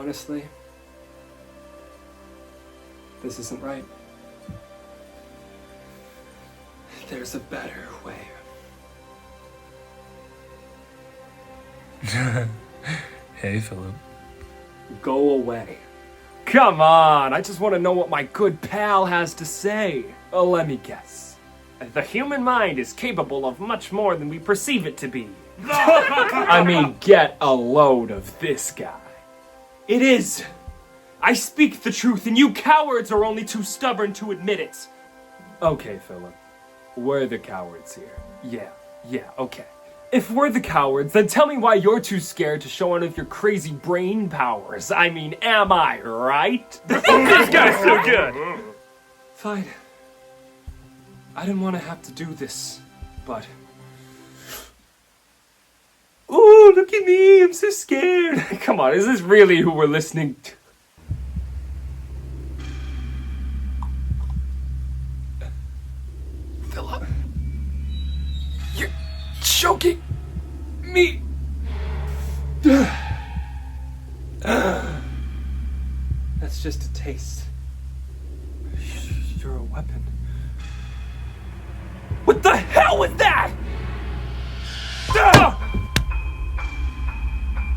honestly, this isn't right. There's a better way. Hey, Philip. Go away. Come on, I just want to know what my good pal has to say. Let me guess. The human mind is capable of much more than we perceive it to be. I mean, get a load of this guy. It is. I speak the truth, and you cowards are only too stubborn to admit it. Okay, Philip. We're the cowards here. Yeah, okay. If we're the cowards, then tell me why you're too scared to show one of your crazy brain powers. I mean, am I right? This guy's so good! Fine. I didn't want to have to do this, but... Ooh, look at me, I'm so scared. Come on, is this really who we're listening to? Philip, you're choking me. That's just a taste. You're a weapon. What the hell was that?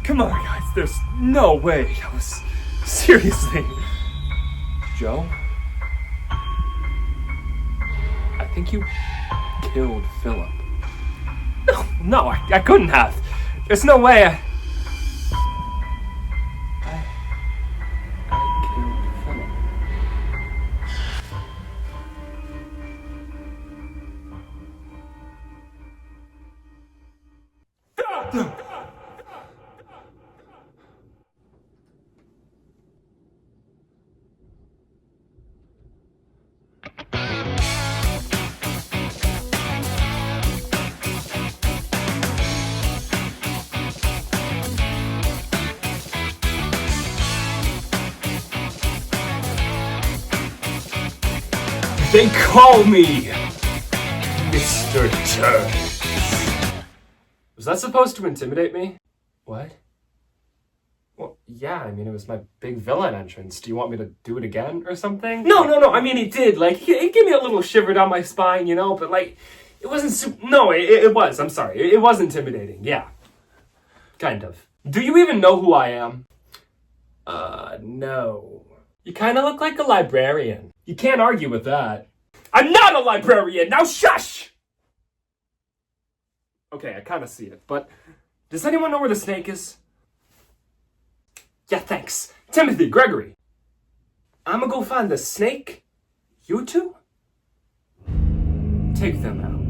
Come on, guys, there's no way. I was... Seriously. Joe? I think you killed Philip. No, I couldn't have. There's no way I killed Philip. They call me Mr. Turns. Was that supposed to intimidate me? What? Well, yeah, I mean, it was my big villain entrance. Do you want me to do it again or something? No, I mean, he did. Like, he gave me a little shiver down my spine, you know, but, like, it wasn't No, it was. I'm sorry. It was intimidating, yeah. Kind of. Do you even know who I am? No. You kind of look like a librarian. You can't argue with that. I'm not a librarian! Now shush! Okay, I kind of see it, but does anyone know where the snake is? Yeah, thanks. Timothy, Gregory. I'm gonna go find the snake. You two? Take them out.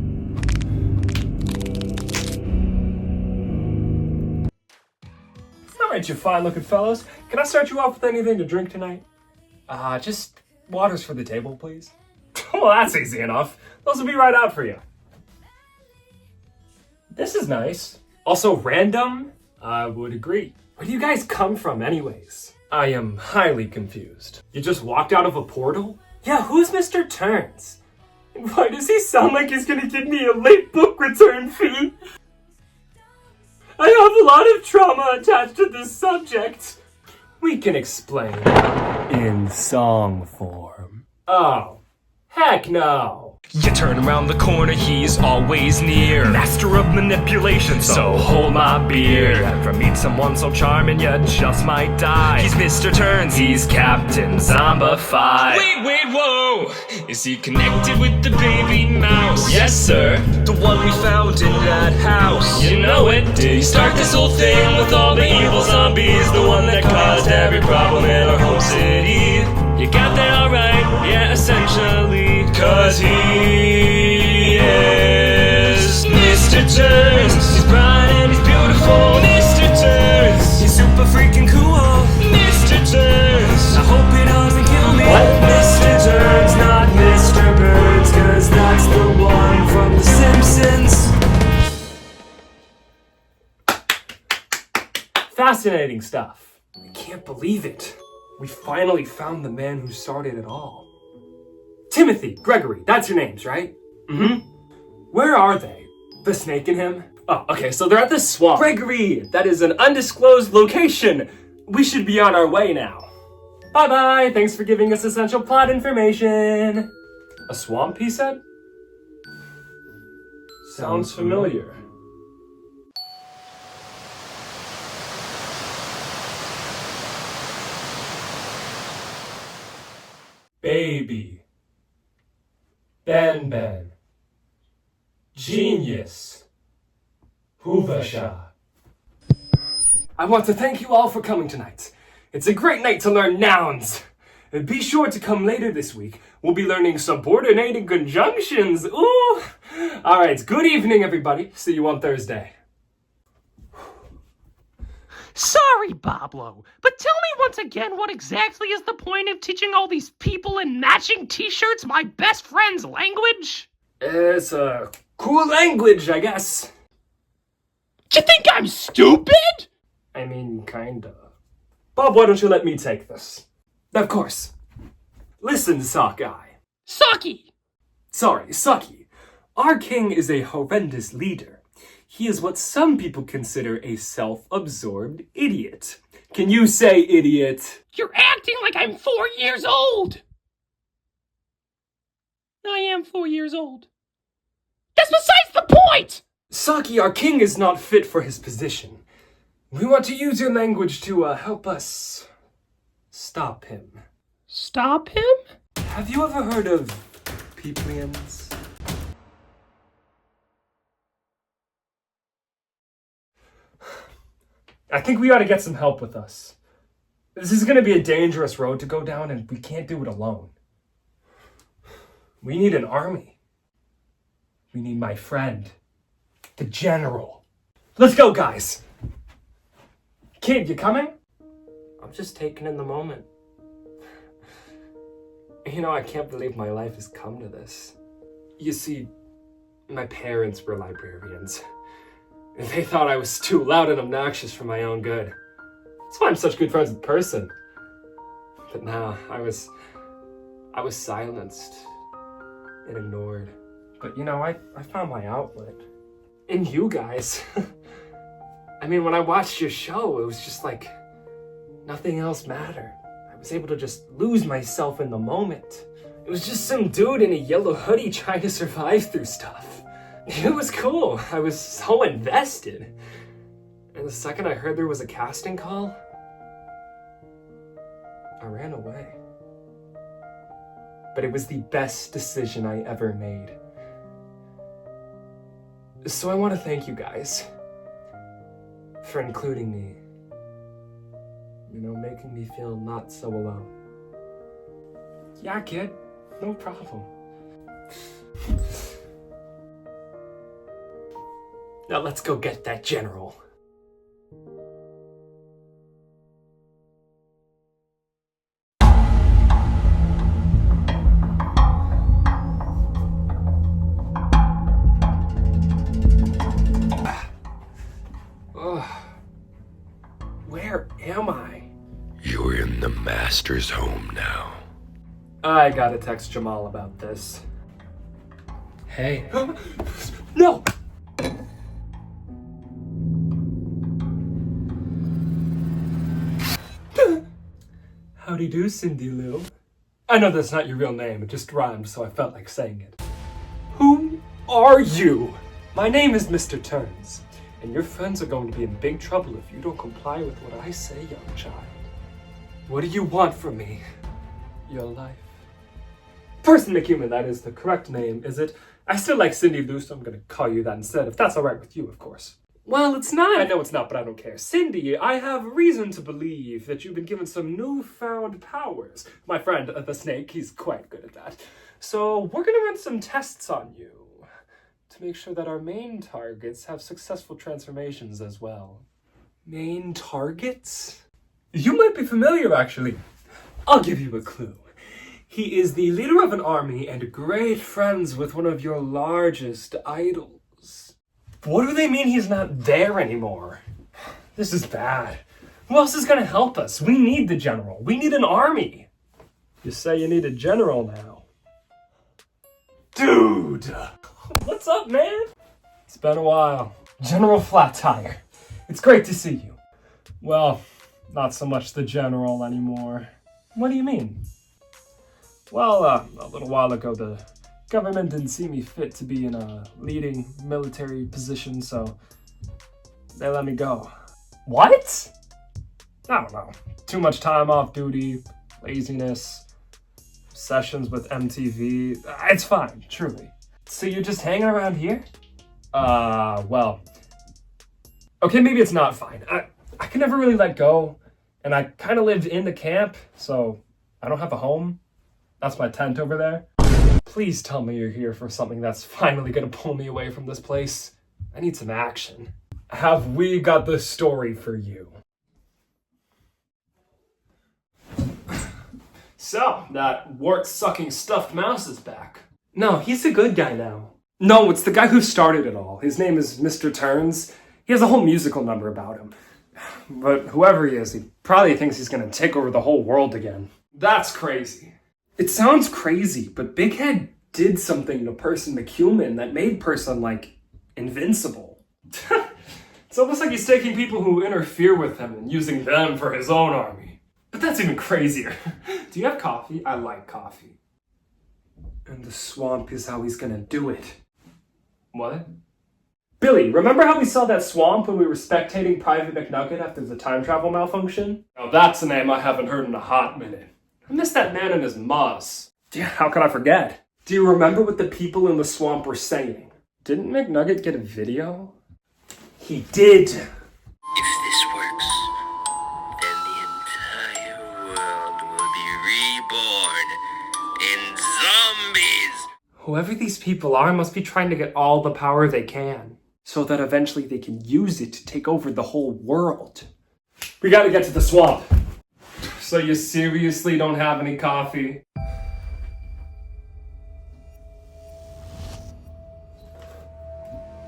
Alright, you fine-looking fellows. Can I start you off with anything to drink tonight? Just waters for the table, please. Well, that's easy enough. Those will be right out for you. This is nice. Also random? I would agree. Where do you guys come from anyways? I am highly confused. You just walked out of a portal? Yeah, who's Mr. Turns? And why does he sound like he's gonna give me a late book return fee? I have a lot of trauma attached to this subject. We can explain in song form. Oh, heck no. You turn around the corner, he's always near. Master of manipulation, so hold my beer. Ever meet someone so charming, you just might die. He's Mr. Turns, he's Captain Zombified. Wait, whoa! Is he connected with the baby mouse? Yes, sir. The one we found in that house. You know it. Did he start this whole thing with all the evil zombies? The one that caused every problem in our home city? You got that alright, yeah, essentially. Cause he is Mr. Turns. He's bright and he's beautiful. Mr. Turns. He's super freaking cool. Mr. Turns. I hope he doesn't kill me. What? Mr. Turns, not Mr. Burns. Cause that's the one from The Simpsons. Fascinating stuff. I can't believe it. We finally found the man who started it all. Timothy, Gregory, that's your names, right? Mm-hmm. Where are they? The snake and him? Oh, okay, so they're at this swamp. Gregory, that is an undisclosed location. we should be on our way now. Bye-bye, thanks for giving us essential plot information. A swamp, he said? Sounds familiar. Baby. Ben. Genius. Hoovasha. I want to thank you all for coming tonight. It's a great night to learn nouns. And be sure to come later this week. We'll be learning subordinating conjunctions. Ooh! Alright, good evening, everybody. See you on Thursday. Sorry, Pablo, but tell me once again what exactly is the point of teaching all these people in matching t-shirts my best friend's language? It's a cool language, I guess. Do you think I'm stupid? I mean, kinda. Bob, why don't you let me take this? Of course. Listen, Sockeye. Sucky! Sorry, Sucky. Our king is a horrendous leader. He is what some people consider a self-absorbed idiot. Can you say idiot? You're acting like I'm 4 years old! I am 4 years old. That's besides the point! Saki, our king is not fit for his position. We want to use your language to help us stop him. Stop him? Have you ever heard of Peeplians? I think we ought to get some help with us. This is going to be a dangerous road to go down, and we can't do it alone. We need an army. We need my friend, the general. Let's go, guys. Kid, you coming? I'm just taking in the moment. You know, I can't believe my life has come to this. You see, my parents were librarians. They thought I was too loud and obnoxious for my own good. That's why I'm such good friends with Person. But now, I was silenced and ignored. But you know, I found my outlet. In you guys. I mean, when I watched your show, it was just like nothing else mattered. I was able to just lose myself in the moment. It was just some dude in a yellow hoodie trying to survive through stuff. It was cool. I was so invested. And the second I heard there was a casting call, I ran away. But it was the best decision I ever made. So I want to thank you guys for including me. You know, making me feel not so alone. Yeah, kid. No problem. Now let's go get that general. Where am I? You're in the master's home now. I gotta text Jamal about this. Hey, No! Howdy do, Cindy Lou. I know that's not your real name, it just rhymed, so I felt like saying it. Who are you? My name is Mr. Turns, and your friends are going to be in big trouble if you don't comply with what I say, young child. What do you want from me? Your life. Person McHuman, that is the correct name, is it? I still like Cindy Lou, so I'm gonna call you that instead, if that's alright with you, of course. Well, it's not. I know it's not, but I don't care. Cindy, I have reason to believe that you've been given some newfound powers. My friend, the snake, he's quite good at that. So we're gonna run some tests on you to make sure that our main targets have successful transformations as well. Main targets? You might be familiar, actually. I'll give you a clue. He is the leader of an army and great friends with one of your largest idols. What do they mean he's not there anymore? This is bad. Who else is gonna help us? We need the general. We need an army. You say you need a general now. Dude! What's up, man? It's been a while. General Flat Tire. It's great to see you. Well, not so much the general anymore. What do you mean? Well, a little while ago, the government didn't see me fit to be in a leading military position, so they let me go. What? I don't know. Too much time off duty, laziness, sessions with MTV. It's fine, truly. So you're just hanging around here? Well. Okay, maybe it's not fine. I can never really let go, and I kind of lived in the camp, so I don't have a home. That's my tent over there. Please tell me you're here for something that's finally gonna pull me away from this place. I need some action. Have we got the story for you? So, that wart-sucking stuffed mouse is back. No, he's a good guy now. No, it's the guy who started it all. His name is Mr. Turns. He has a whole musical number about him. But whoever he is, he probably thinks he's gonna take over the whole world again. That's crazy. It sounds crazy, but Big Head did something to Person McHuman that made Person, like, invincible. It's almost like he's taking people who interfere with him and using them for his own army. But that's even crazier. Do you have coffee? I like coffee. And the swamp is how he's gonna do it. What? Billy, remember how we saw that swamp when we were spectating Private McNugget after the time travel malfunction? Oh, that's a name I haven't heard in a hot minute. I miss that man and his moss. Yeah, how could I forget? Do you remember what the people in the swamp were saying? Didn't McNugget get a video? He did. If this works, then the entire world will be reborn in zombies. Whoever these people are must be trying to get all the power they can, so that eventually they can use it to take over the whole world. We gotta get to the swamp. So you seriously don't have any coffee?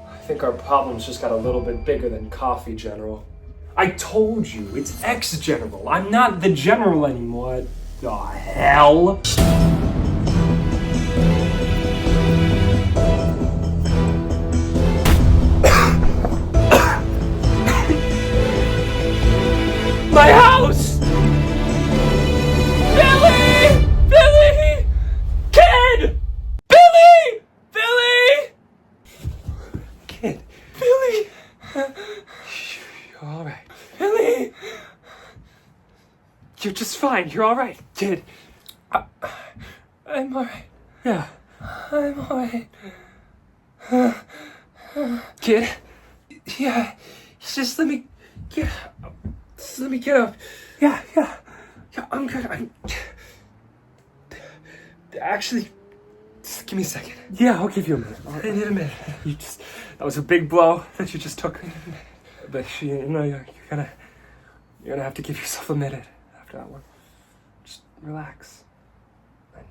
I think our problem's just got a little bit bigger than coffee, General. I told you, it's ex-General. I'm not the General anymore. What the hell? My house! Billy! Billy! Kid! Billy! Billy! Kid. Billy! You're alright. Billy! You're just fine. You're alright, kid. I'm alright. Yeah. I'm alright. Kid? Yeah. Just let me get up. Just let me get up. Yeah, I'm good. Actually, just give me a second. Yeah, I'll give you a minute. I need a minute. That was a big blow that you just took. But you're gonna have to give yourself a minute after that one. Just relax. And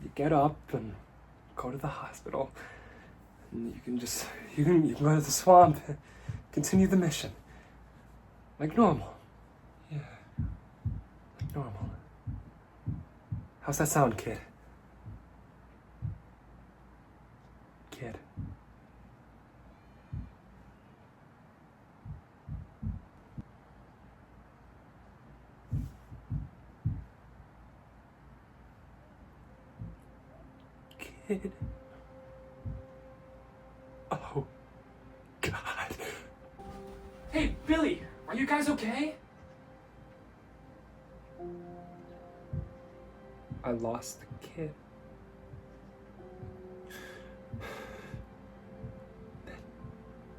you get up and go to the hospital. And you can go to the swamp and continue the mission. Like normal. Yeah. Like normal. How's that sound, kid? Kid. Kid. Oh, God. Hey, Billy, are you guys okay? I lost the kid. That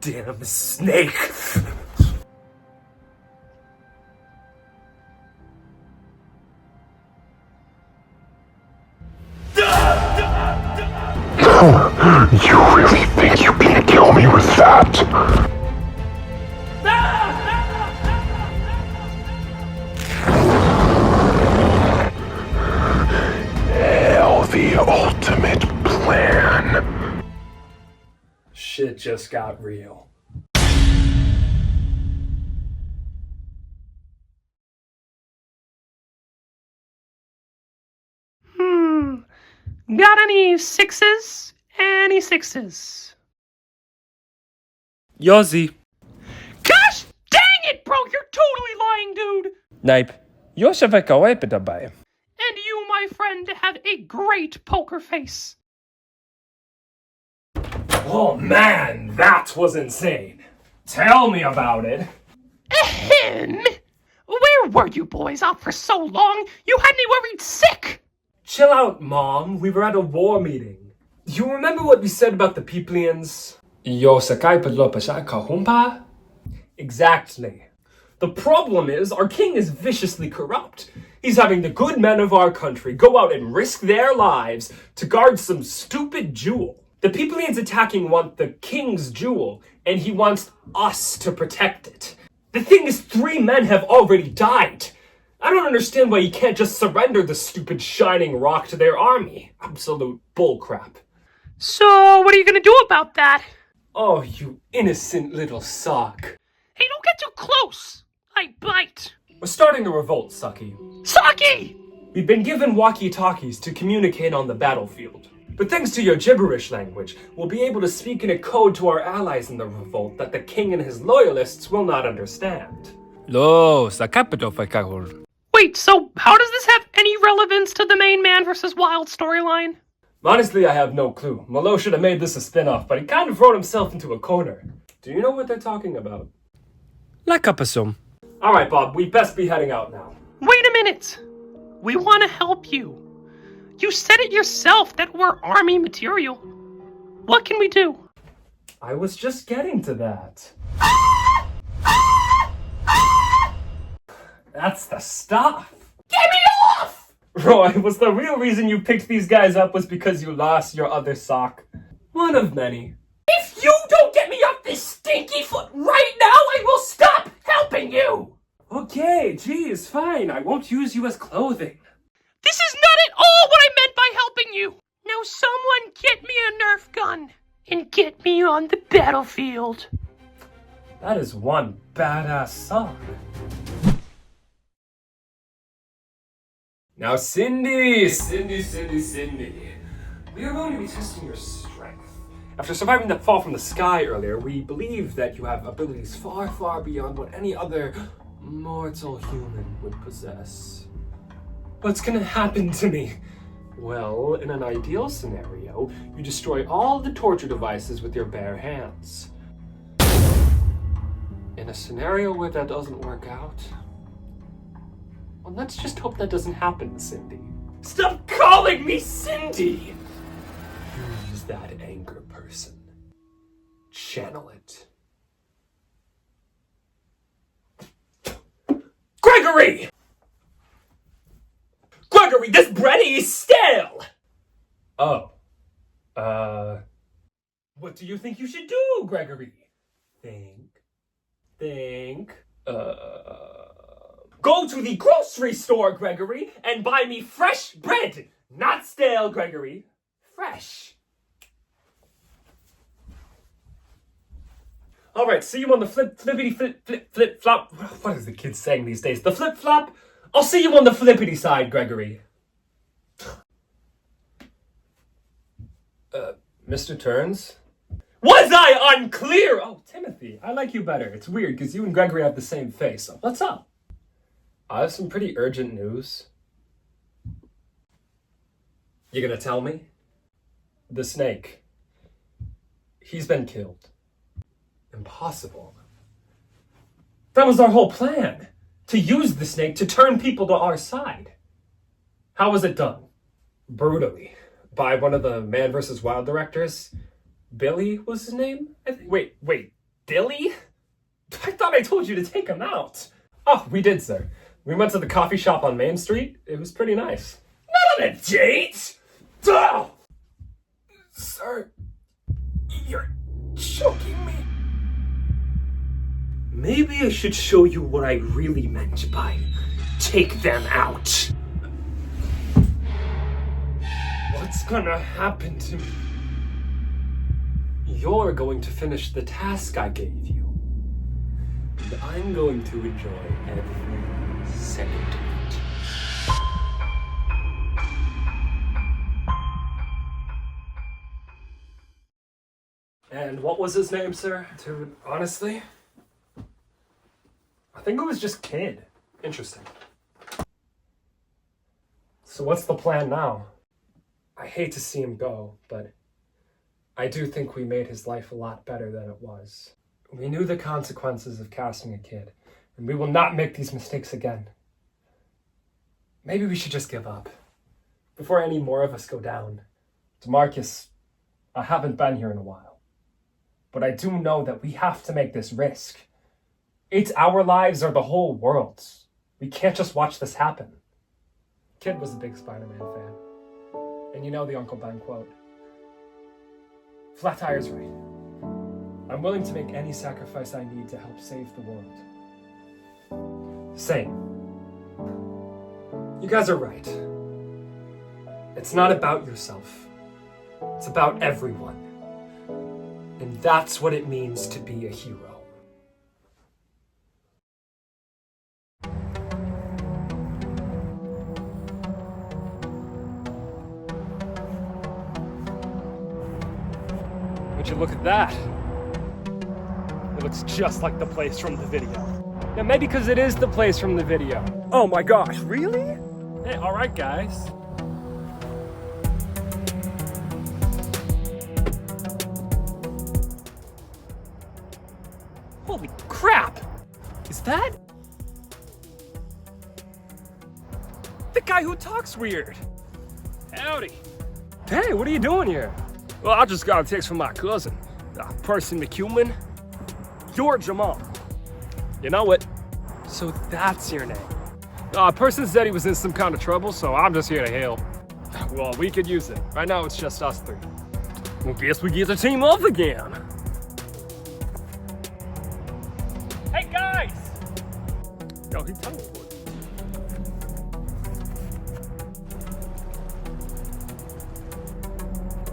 damn snake! You really think you can kill me with that? Hell, the ultimate plan. Shit just got real. Got any sixes? Any sixes? Yossi. Gosh dang it, bro! You're totally lying, dude! Nej, jag ska väcka upp dabei. And you, my friend, have a great poker face. Oh man, that was insane. Tell me about it. Ahem. Where were you boys out for so long? You had me worried sick. Chill out, Mom. We were at a war meeting. You remember what we said about the Peoplians? Exactly. The problem is, our king is viciously corrupt. He's having the good men of our country go out and risk their lives to guard some stupid jewel. The Peoplians attacking want the king's jewel, and he wants us to protect it. The thing is, 3 men have already died. I don't understand why he can't just surrender the stupid shining rock to their army. Absolute bullcrap. So, what are you gonna do about that? Oh, you innocent little sock. Hey, don't get too close. I bite. We're starting a revolt, Sucky. Saki! We've been given walkie-talkies to communicate on the battlefield. But thanks to your gibberish language, we'll be able to speak in a code to our allies in the revolt that the king and his loyalists will not understand. Wait, so how does this have any relevance to the main Man vs. Wild storyline? Honestly, I have no clue. Malo should have made this a spin-off, but he kind of wrote himself into a corner. Do you know what they're talking about? Alright, Bob, we best be heading out now. Wait a minute. We want to help you. You said it yourself that we're army material. What can we do? I was just getting to that. That's the stuff. Get me off! Roy, was the real reason you picked these guys up was because you lost your other sock? One of many. If you don't get me off this stinky foot right now, I will stop helping you! Okay, geez, fine. I won't use you as clothing. This is not at all what I meant by helping you! Now someone get me a Nerf gun and get me on the battlefield. That is one badass sock. Now, Cindy! We are going to be testing your strength. After surviving that fall from the sky earlier, we believe that you have abilities far, far beyond what any other mortal human would possess. What's gonna happen to me? Well, in an ideal scenario, you destroy all the torture devices with your bare hands. In a scenario where that doesn't work out, well, let's just hope that doesn't happen, Cindy. Stop calling me Cindy! Who's that anger person? Channel it. Gregory! Gregory, this bread is stale! Oh. What do you think you should do, Gregory? Think. Go to the grocery store, Gregory, and buy me fresh bread! Not stale, Gregory. Fresh. Alright, see you on the flip flop. What is the kid saying these days? The flip flop? I'll see you on the flippity side, Gregory. Mr. Turns? Was I unclear? Oh, Timothy, I like you better. It's weird because you and Gregory have the same face. So what's up? I have some pretty urgent news. You gonna tell me? The snake. He's been killed. Impossible. That was our whole plan. To use the snake to turn people to our side. How was it done? Brutally. By one of the Man vs. Wild directors. Billy was his name? I think. Wait, Billy? I thought I told you to take him out. Oh, we did, sir. We went to the coffee shop on Main Street. It was pretty nice. Not on a date! Duh! Sir, you're choking me. Maybe I should show you what I really meant by take them out. What's gonna happen to me? You're going to finish the task I gave you. And I'm going to enjoy every second of it. And what was his name, sir? Dude, honestly, I think it was just Kid. Interesting. So what's the plan now? I hate to see him go, but I do think we made his life a lot better than it was. We knew the consequences of casting a kid, and we will not make these mistakes again. Maybe we should just give up, before any more of us go down. DeMarcus, I haven't been here in a while, but I do know that we have to make this risk. It's our lives or the whole world's. We can't just watch this happen. Kid was a big Spider-Man fan. And you know the Uncle Ben quote. Flat Tire's right. I'm willing to make any sacrifice I need to help save the world. Same. You guys are right. It's not about yourself. It's about everyone. And that's what it means to be a hero. Would you look at that? It looks just like the place from the video. Yeah, maybe because it is the place from the video. Oh my gosh, really? Hey, alright guys. Holy crap! Is that the guy who talks weird? Howdy. Hey, what are you doing here? Well, I just got a text from my cousin, Person McCuman. You're Jamal. You know it. So that's your name. Person said he was in some kind of trouble, so I'm just here to help. Well, we could use it. Right now, it's just us three. Well, guess we get the team up again. Hey, guys! Yo, he teleported.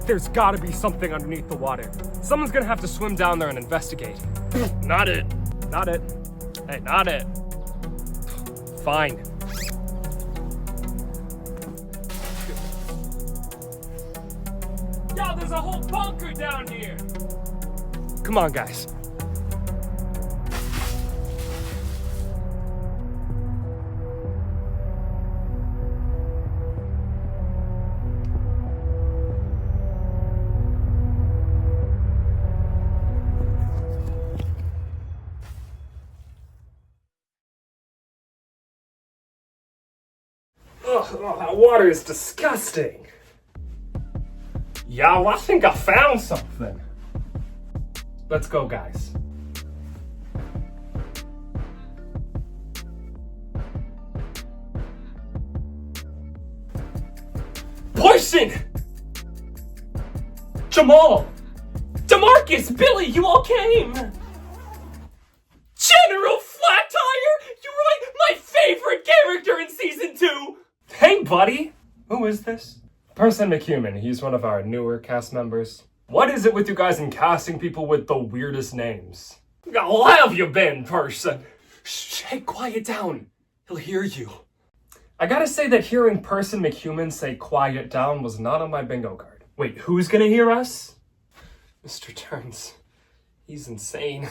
There's gotta be something underneath the water. Someone's gonna have to swim down there and investigate. Not it. Not it. Hey, not it. Fine. Yo, there's a whole bunker down here! Come on, guys. Oh, that water is disgusting. Yeah, well, I think I found something. Let's go, guys. Poison! Jamal! DeMarcus! Billy, you all came! General Flat Tire! You were like my favorite character in season 2! Hey, buddy! Who is this? Person McCuman. He's one of our newer cast members. What is it with you guys and casting people with the weirdest names? How have you been, Person? Shh, hey, quiet down. He'll hear you. I gotta say that hearing Person McCuman say quiet down was not on my bingo card. Wait, who's gonna hear us? Mr. Turns. He's insane.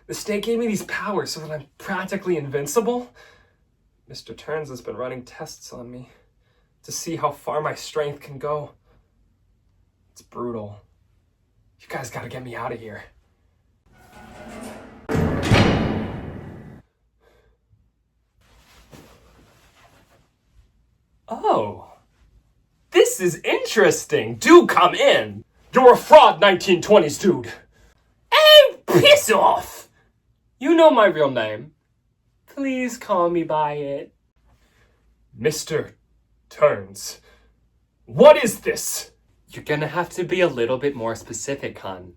The state gave me these powers so that I'm practically invincible. Mr. Turns has been running tests on me to see how far my strength can go. It's brutal. You guys gotta get me out of here. Oh. This is interesting. Do come in. You're a fraud, 1920s dude. Hey, piss off! You know my real name. Please call me by it. Mr. Turns. What is this? You're gonna have to be a little bit more specific, hon.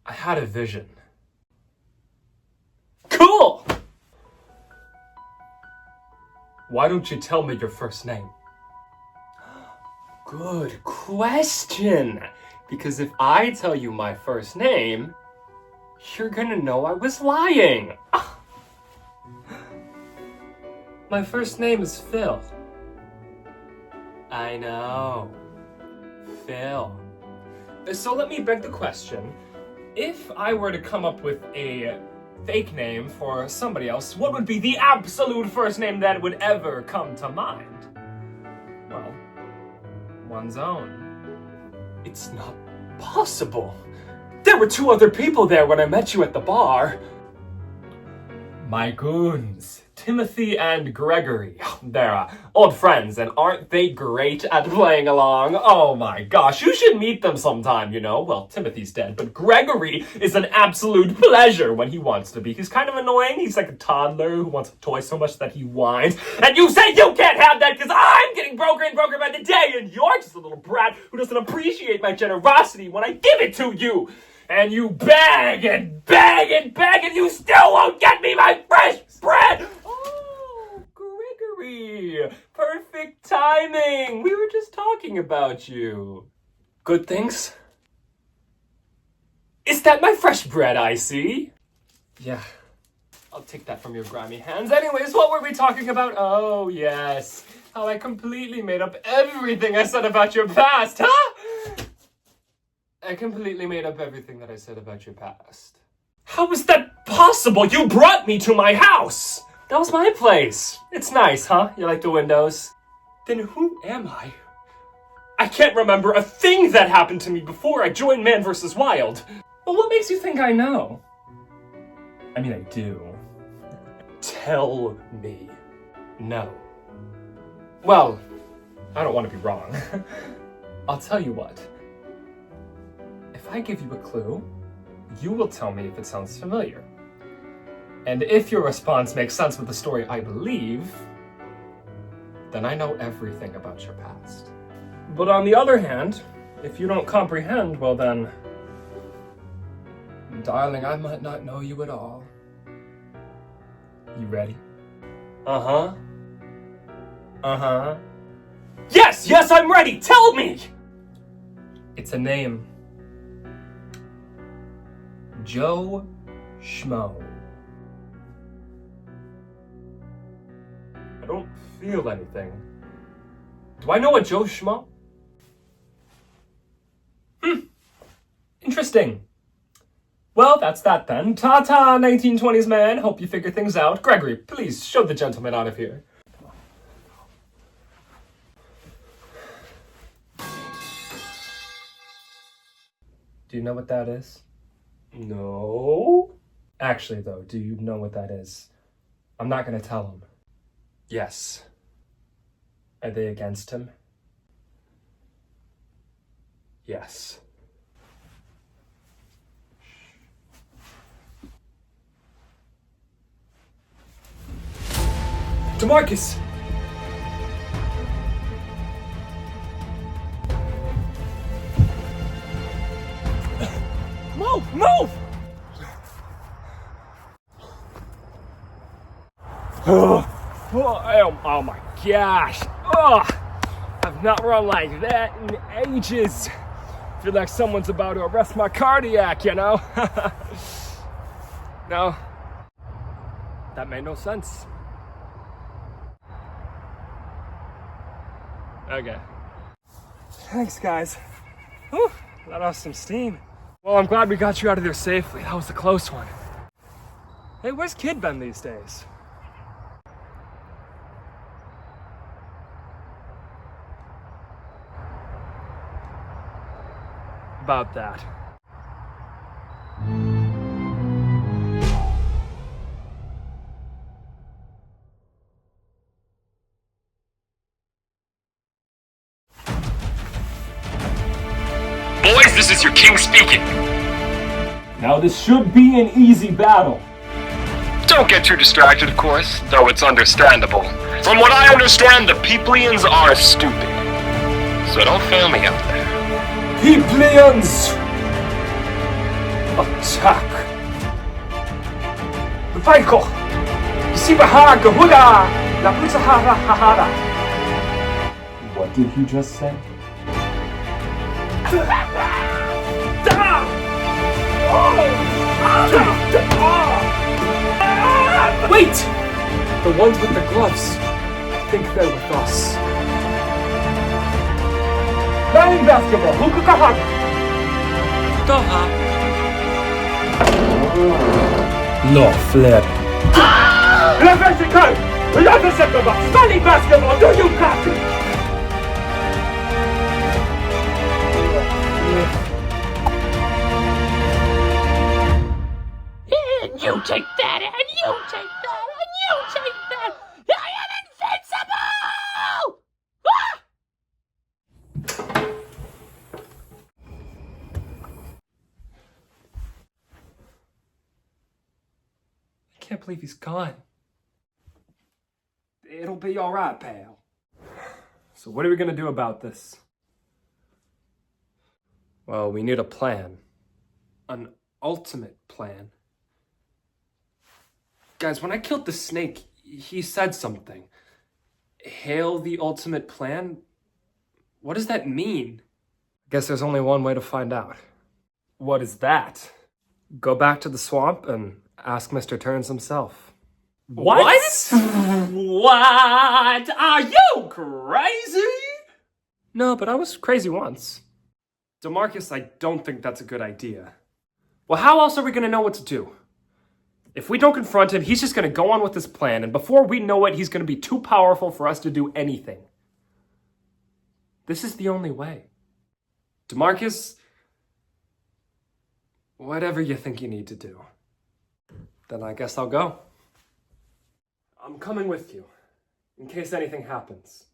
I had a vision. Cool! Why don't you tell me your first name? Good question. Because if I tell you my first name, you're gonna know I was lying. My first name is Phil. I know. Phil. So let me beg the question. If I were to come up with a fake name for somebody else, what would be the absolute first name that would ever come to mind? Well, one's own. It's not possible. There were 2 other people there when I met you at the bar. My goons, Timothy and Gregory. They're old friends, and aren't they great at playing along? Oh my gosh, you should meet them sometime, you know? Well, Timothy's dead, but Gregory is an absolute pleasure when he wants to be. He's kind of annoying. He's like a toddler who wants a toy so much that he whines. And you say you can't have that because I'm getting broker and broker by the day, and you're just a little brat who doesn't appreciate my generosity when I give it to you. And you beg and beg and beg, and you still won't get me my fresh bread! Oh, Gregory! Perfect timing! We were just talking about you. Good things? Is that my fresh bread I see? Yeah. I'll take that from your grimy hands. Anyways, what were we talking about? Oh, yes. How I completely made up everything I said about your past, huh? I completely made up everything that I said about your past. How is that possible? You brought me to my house! That was my place. It's nice, huh? You like the windows? Then who am I? I can't remember a thing that happened to me before I joined Man vs. Wild. Well, what makes you think I know? I mean, I do. Tell me. No. Well, I don't want to be wrong. I'll tell you what. If I give you a clue, you will tell me if it sounds familiar. And if your response makes sense with the story I believe, then I know everything about your past. But on the other hand, if you don't comprehend, well then, darling, I might not know you at all. You ready? Uh-huh. Uh-huh. Yes, yes, I'm ready! Tell me! It's a name. Joe Schmo. I don't feel anything. Do I know a Joe Schmo? Interesting. Well, that's that then. Ta-ta, 1920s man. Hope you figure things out. Gregory, please show the gentleman out of here. Do you know what that is? No. Actually, though, do you know what that is? I'm not gonna tell him. Yes. Are they against him? Yes. DeMarcus! Move! Move! Oh my gosh! I've not run like that in ages. Feel like someone's about to arrest my cardiac, you know? No, that made no sense. Okay. Thanks, guys. Whew, let off some steam. Well, I'm glad we got you out of there safely. That was a close one. Hey, where's Kid been these days? About that. Boys, this is your king speaking. Now this should be an easy battle. Don't get too distracted, of course, though it's understandable. From what I understand, the Peoplians are stupid. So don't fail me out there. Peoplians! Attack! Vaiko! Isibaha Gahuda! Laputahara Hahara! What did he just say? Wait! The ones with the gloves. I think they're with us. Playing basketball, Hukukahara! No flip. basketball, do you copy? And you take that, and you take that, and you take that. I am invincible! I can't believe he's gone. It'll be all right, pal. So what are we gonna do about this? Well, we need a plan. An ultimate plan. Guys, when I killed the snake, he said something. Hail the ultimate plan? What does that mean? I guess there's only one way to find out. What is that? Go back to the swamp and ask Mr. Turns himself. What? What? Are you crazy? No, but I was crazy once. DeMarcus, I don't think that's a good idea. Well, how else are we gonna know what to do? If we don't confront him, he's just gonna go on with his plan, and before we know it, he's gonna be too powerful for us to do anything. This is the only way. DeMarcus, whatever you think you need to do, then I guess I'll go. I'm coming with you, in case anything happens.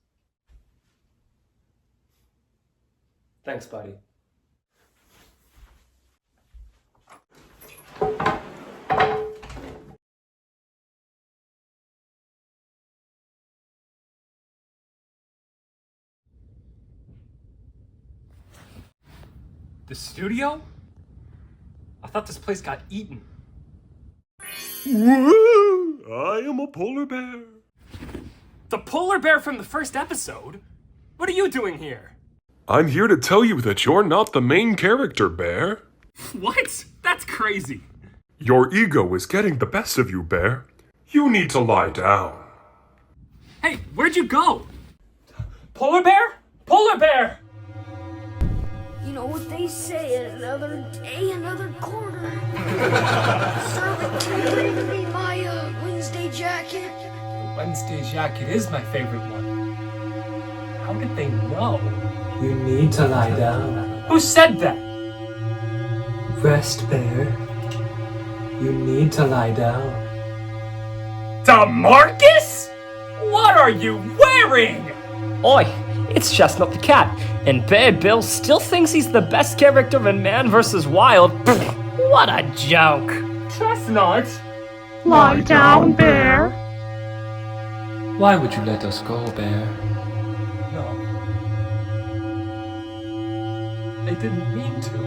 Thanks, buddy. The studio? I thought this place got eaten. I am a polar bear. The polar bear from the first episode? What are you doing here? I'm here to tell you that you're not the main character, Bear. What? That's crazy. Your ego is getting the best of you, Bear. You need to lie down. Hey, where'd you go? Polar bear? Polar bear! You know what they say, another day, another quarter. Servant can bring me my Wednesday jacket. The Wednesday jacket is my favorite one. How did they know? You need to lie down. Who said that? Rest, Bear. You need to lie down. DeMarcus? What are you wearing? Oi, it's Chestnut the cat, and Bear Bill still thinks he's the best character in Man vs. Wild. What a joke. Chestnut? Lie down, Bear. Why would you let us go, Bear? No. They didn't mean to.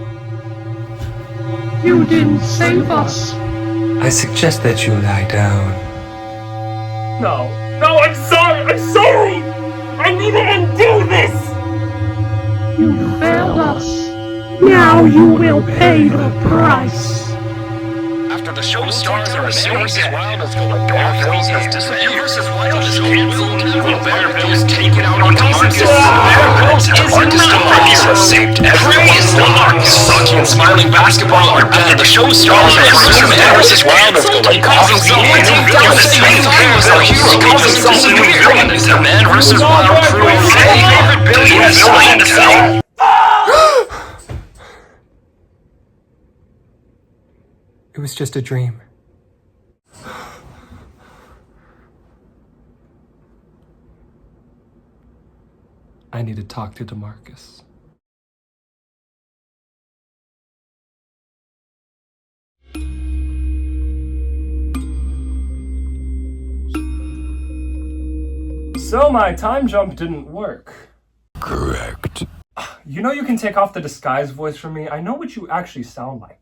You didn't save us. I suggest that you lie down. No. No, I'm sorry! I'm sorry! I need to undo this! You failed us. Now you will pay the price. After the show stars are assuming that Wild is going Bear Bills has disappeared. Man vs. Wild is canceled. Will Bear Bills taken out on DeMarcus? Bear Bills and DeMarcus DeMarcus has saved everyone's lives. Salty and smiling basketball are back. After the show stars are assuming Man vs. Wild is going causing the anti-villain at the same time as our hero calls himself a new villain. Is the Man vs. Wild crew okay? Favorite Billy has something to say. It was just a dream. I need to talk to DeMarcus. So my time jump didn't work. Correct. You know you can take off the disguise voice from me? I know what you actually sound like.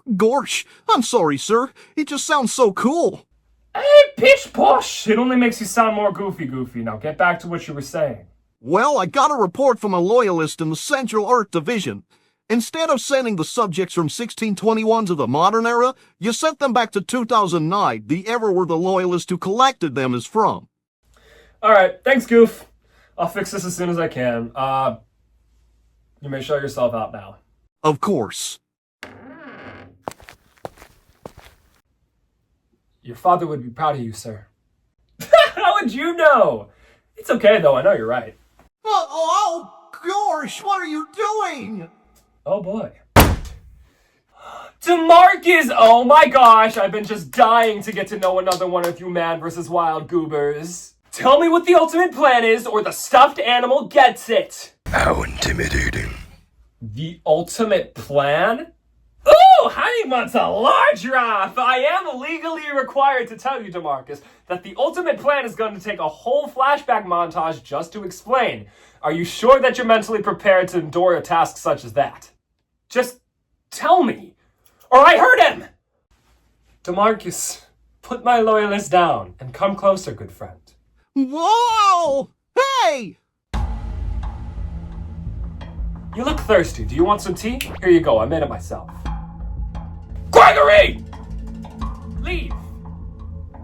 Gorsh, I'm sorry, sir. It just sounds so cool. Hey, pish posh! It only makes you sound more goofy. Now get back to what you were saying. Well, I got a report from a loyalist in the Central Earth Division. Instead of sending the subjects from 1621 to the modern era, you sent them back to 2009, the era where the loyalist who collected them is from. Alright, thanks, Goof. I'll fix this as soon as I can. You may show yourself out now. Of course. Your father would be proud of you, sir. How would you know? It's okay, though. I know you're right. Oh, gosh, what are you doing? Oh, boy. DeMarcus! Oh my gosh, I've been just dying to get to know another one of you man versus wild goobers. Tell me what the ultimate plan is, or the stuffed animal gets it. How intimidating. The ultimate plan? Ooh, honey wants a large giraffe. I am legally required to tell you, DeMarcus, that the ultimate plan is going to take a whole flashback montage just to explain. Are you sure that you're mentally prepared to endure a task such as that? Just tell me, or I hurt him! DeMarcus, put my loyalist down and come closer, good friend. Whoa! Hey! You look thirsty. Do you want some tea? Here you go. I made it myself. Gregory! Leave.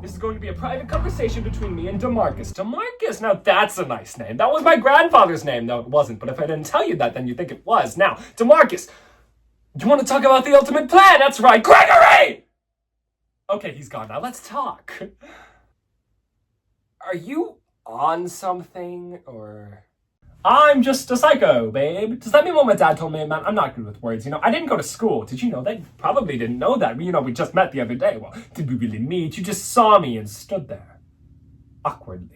This is going to be a private conversation between me and DeMarcus. DeMarcus? Now that's a nice name. That was my grandfather's name. No, it wasn't. But if I didn't tell you that, then you'd think it was. Now, DeMarcus, you want to talk about the ultimate plan? That's right. Gregory! Okay, he's gone. Now let's talk. Are you on something, or... I'm just a psycho, babe. Does that mean what my dad told me, man? I'm not good with words, you know? I didn't go to school. Did you know that? You probably didn't know that. You know, we just met the other day. Well, did we really meet? You just saw me and stood there. Awkwardly.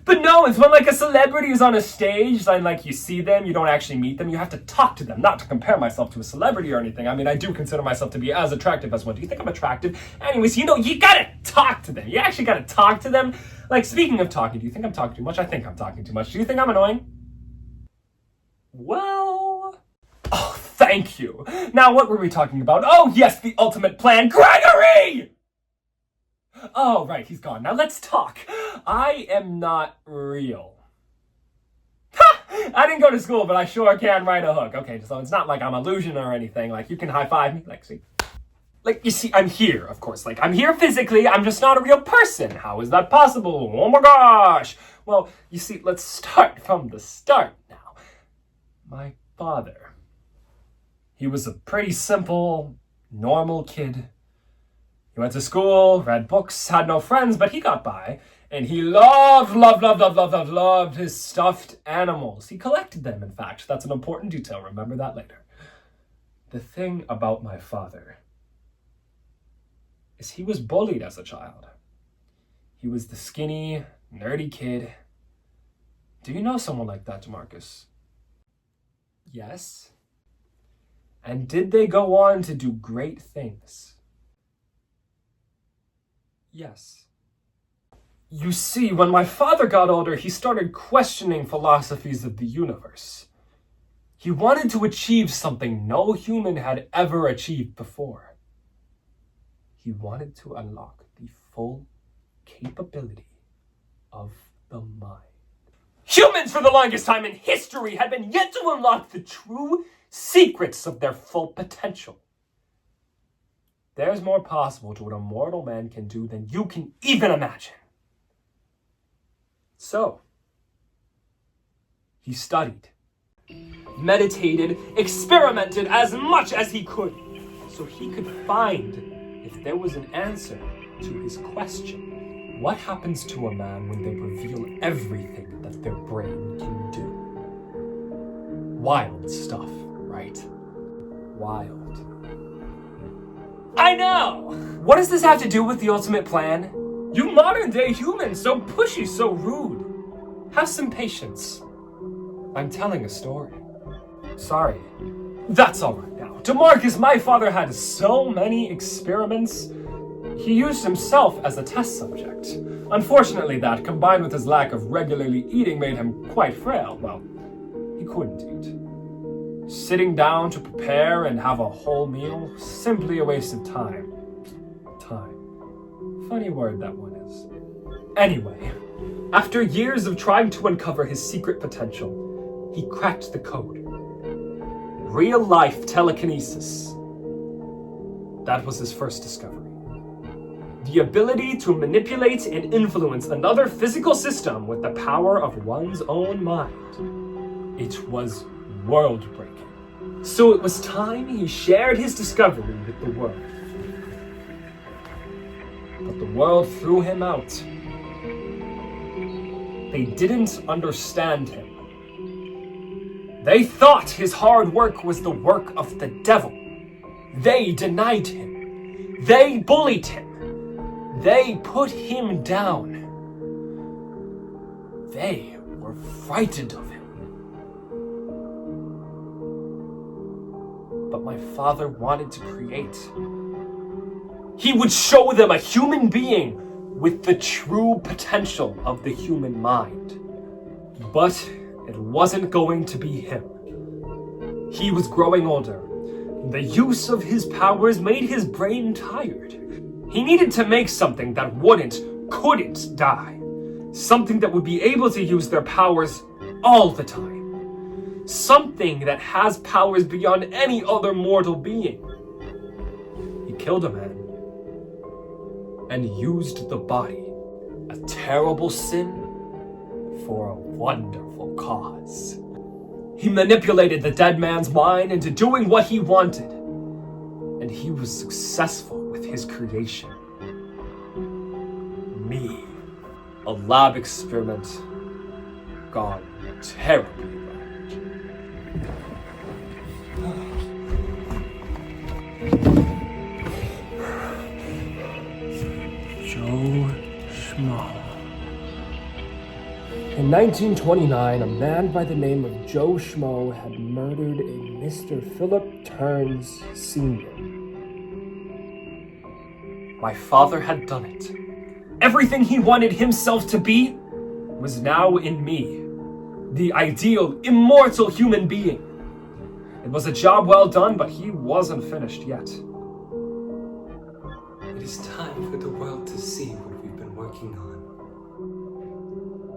But no, it's when like a celebrity is on a stage and like you see them, you don't actually meet them. You have to talk to them, not to compare myself to a celebrity or anything. I mean, I do consider myself to be as attractive as one. Do you think I'm attractive? Anyways, you know, you gotta talk to them. You actually gotta talk to them. Like, speaking of talking, do you think I'm talking too much? I think I'm talking too much. Do you think I'm annoying? Well... Oh, thank you. Now, what were we talking about? Oh, yes, the ultimate plan. Gregory! Oh, right, he's gone. Now, let's talk. I am not real. Ha! I didn't go to school, but I sure can ride a hook. Okay, so it's not like I'm illusion or anything. Like, you can high-five me. Like, see... Like, you see, I'm here, of course. Like, I'm here physically. I'm just not a real person. How is that possible? Oh my gosh! Well, you see, let's start from the start now. My father. He was a pretty simple, normal kid. He went to school, read books, had no friends, but he got by. And he loved his stuffed animals. He collected them, in fact. That's an important detail. Remember that later. The thing about my father is he was bullied as a child. He was the skinny, nerdy kid. Do you know someone like that, DeMarcus? Yes. And did they go on to do great things? Yes. You see, when my father got older, he started questioning philosophies of the universe. He wanted to achieve something no human had ever achieved before. He wanted to unlock the full capability of the mind. Humans, for the longest time in history, had been yet to unlock the true secrets of their full potential. There's more possible to what a mortal man can do than you can even imagine. So, he studied, meditated, experimented as much as he could, so he could find if there was an answer to his question. What happens to a man when they reveal everything that their brain can do? Wild stuff, right? Wild. I know! What does this have to do with the ultimate plan? You modern day humans, so pushy, so rude. Have some patience. I'm telling a story. Sorry. That's alright now. DeMarcus, my father had so many experiments. He used himself as a test subject. Unfortunately, that, combined with his lack of regularly eating, made him quite frail. Well, he couldn't eat. Sitting down to prepare and have a whole meal, simply a waste of time. Time. Funny word that one is. Anyway, after years of trying to uncover his secret potential, he cracked the code. Real-life telekinesis. That was his first discovery. The ability to manipulate and influence another physical system with the power of one's own mind. It was world-breaking. So it was time he shared his discovery with the world. But the world threw him out. They didn't understand him. They thought his hard work was the work of the devil. They denied him. They bullied him. They put him down. They were frightened of him. But my father wanted to create. He would show them a human being with the true potential of the human mind. But it wasn't going to be him. He was growing older. The use of his powers made his brain tired. He needed to make something that couldn't die. Something that would be able to use their powers all the time. Something that has powers beyond any other mortal being. He killed a man and used the body, a terrible sin, for a wonderful cause. He manipulated the dead man's mind into doing what he wanted, and he was successful with his creation. Me, a lab experiment gone terribly wrong. Joe Schmo. In 1929, a man by the name of Joe Schmo had murdered a Mr. Philip Turns Sr. My father had done it. Everything he wanted himself to be was now in me. The ideal, immortal human being. It was a job well done, but he wasn't finished yet. It is time for the world to see what we've been working on.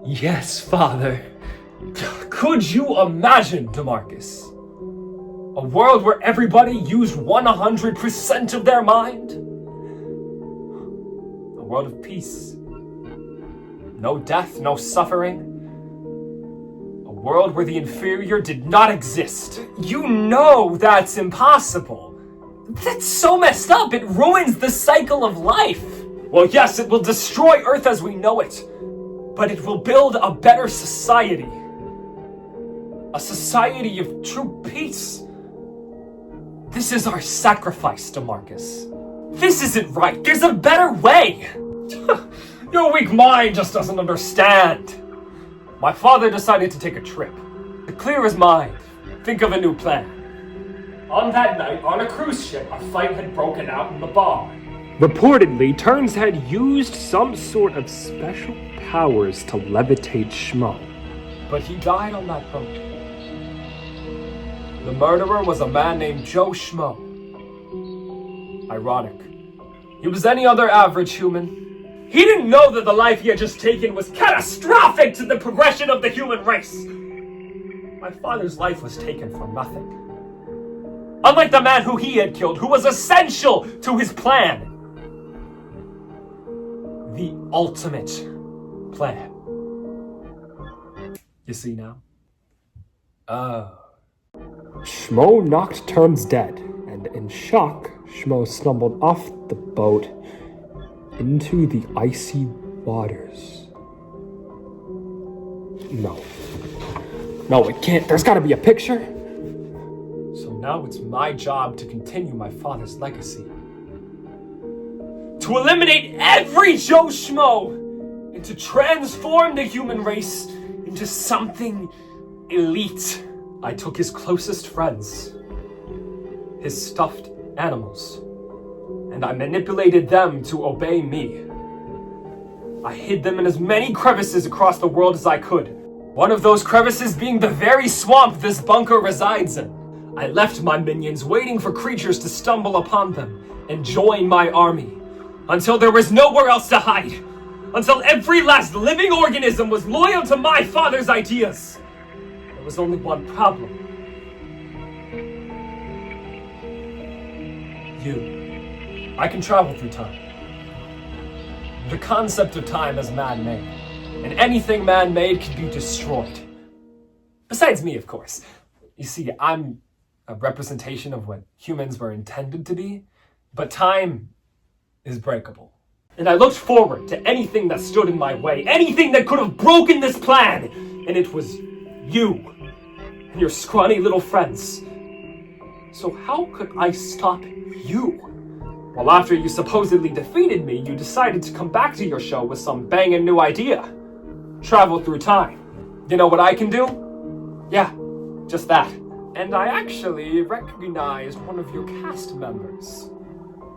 Yes, Father. Could you imagine, DeMarcus? A world where everybody used 100% of their mind? A world of peace. No death, no suffering. A world where the inferior did not exist. You know that's impossible. That's so messed up. It ruins the cycle of life. Well, yes, it will destroy Earth as we know it. But it will build a better society. A society of true peace. This is our sacrifice, DeMarcus. This isn't right. There's a better way. Your weak mind just doesn't understand. My father decided to take a trip. To clear his mind, think of a new plan. On that night, on a cruise ship, a fight had broken out in the bar. Reportedly, Turns had used some sort of special powers to levitate Schmo. But he died on that boat. The murderer was a man named Joe Schmo. Ironic. He was any other average human. He didn't know that the life he had just taken was catastrophic to the progression of the human race. My father's life was taken for nothing. Unlike the man who he had killed, who was essential to his plan. The ultimate plan. You see now? Schmo knocked Turns dead, and in shock, Schmo stumbled off the boat into the icy waters. No, it can't. There's gotta be a picture. So now it's my job to continue my father's legacy. To eliminate every Joe Schmo and to transform the human race into something elite. I took his closest friends, his stuffed animals, and I manipulated them to obey me. I hid them in as many crevices across the world as I could. One of those crevices being the very swamp this bunker resides in. I left my minions waiting for creatures to stumble upon them and join my army. Until there was nowhere else to hide. Until every last living organism was loyal to my father's ideas. There was only one problem. You. I can travel through time. The concept of time is man-made, and anything man-made can be destroyed. Besides me, of course. You see, I'm a representation of what humans were intended to be, but time is breakable. And I looked forward to anything that stood in my way, anything that could have broken this plan. And it was you and your scrawny little friends. So how could I stop you? Well, after you supposedly defeated me, you decided to come back to your show with some banging new idea. Travel through time. You know what I can do? Yeah, just that. And I actually recognized one of your cast members.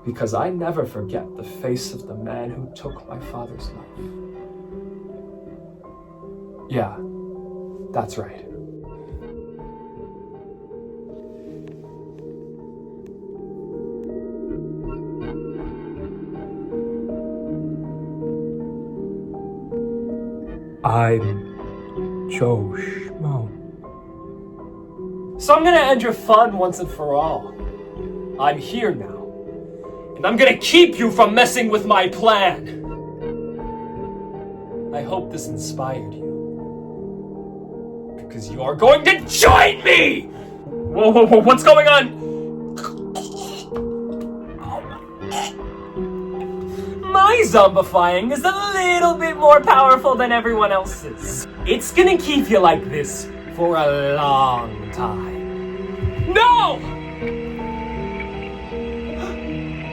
Because I never forget the face of the man who took my father's life. Yeah, that's right. I'm Joe Schmo. So I'm gonna end your fun once and for all. I'm here now. And I'm gonna keep you from messing with my plan. I hope this inspired you. Because you are going to join me! Whoa, whoa, whoa, what's going on? My zombifying is a little bit more powerful than everyone else's. It's gonna keep you like this for a long time. No!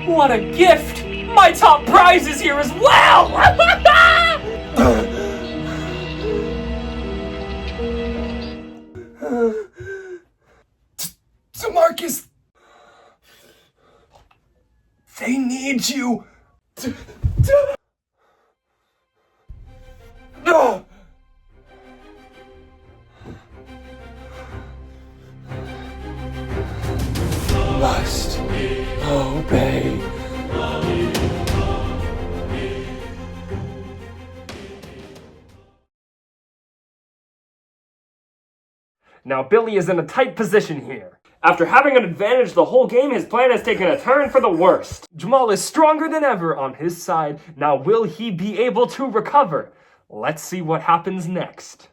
What a gift! My top prize is here as well! DeMarcus! They need you! No! Must obey. Now Billy is in a tight position here. After having an advantage the whole game, his plan has taken a turn for the worst. Jamal is stronger than ever on his side. Now will he be able to recover? Let's see what happens next.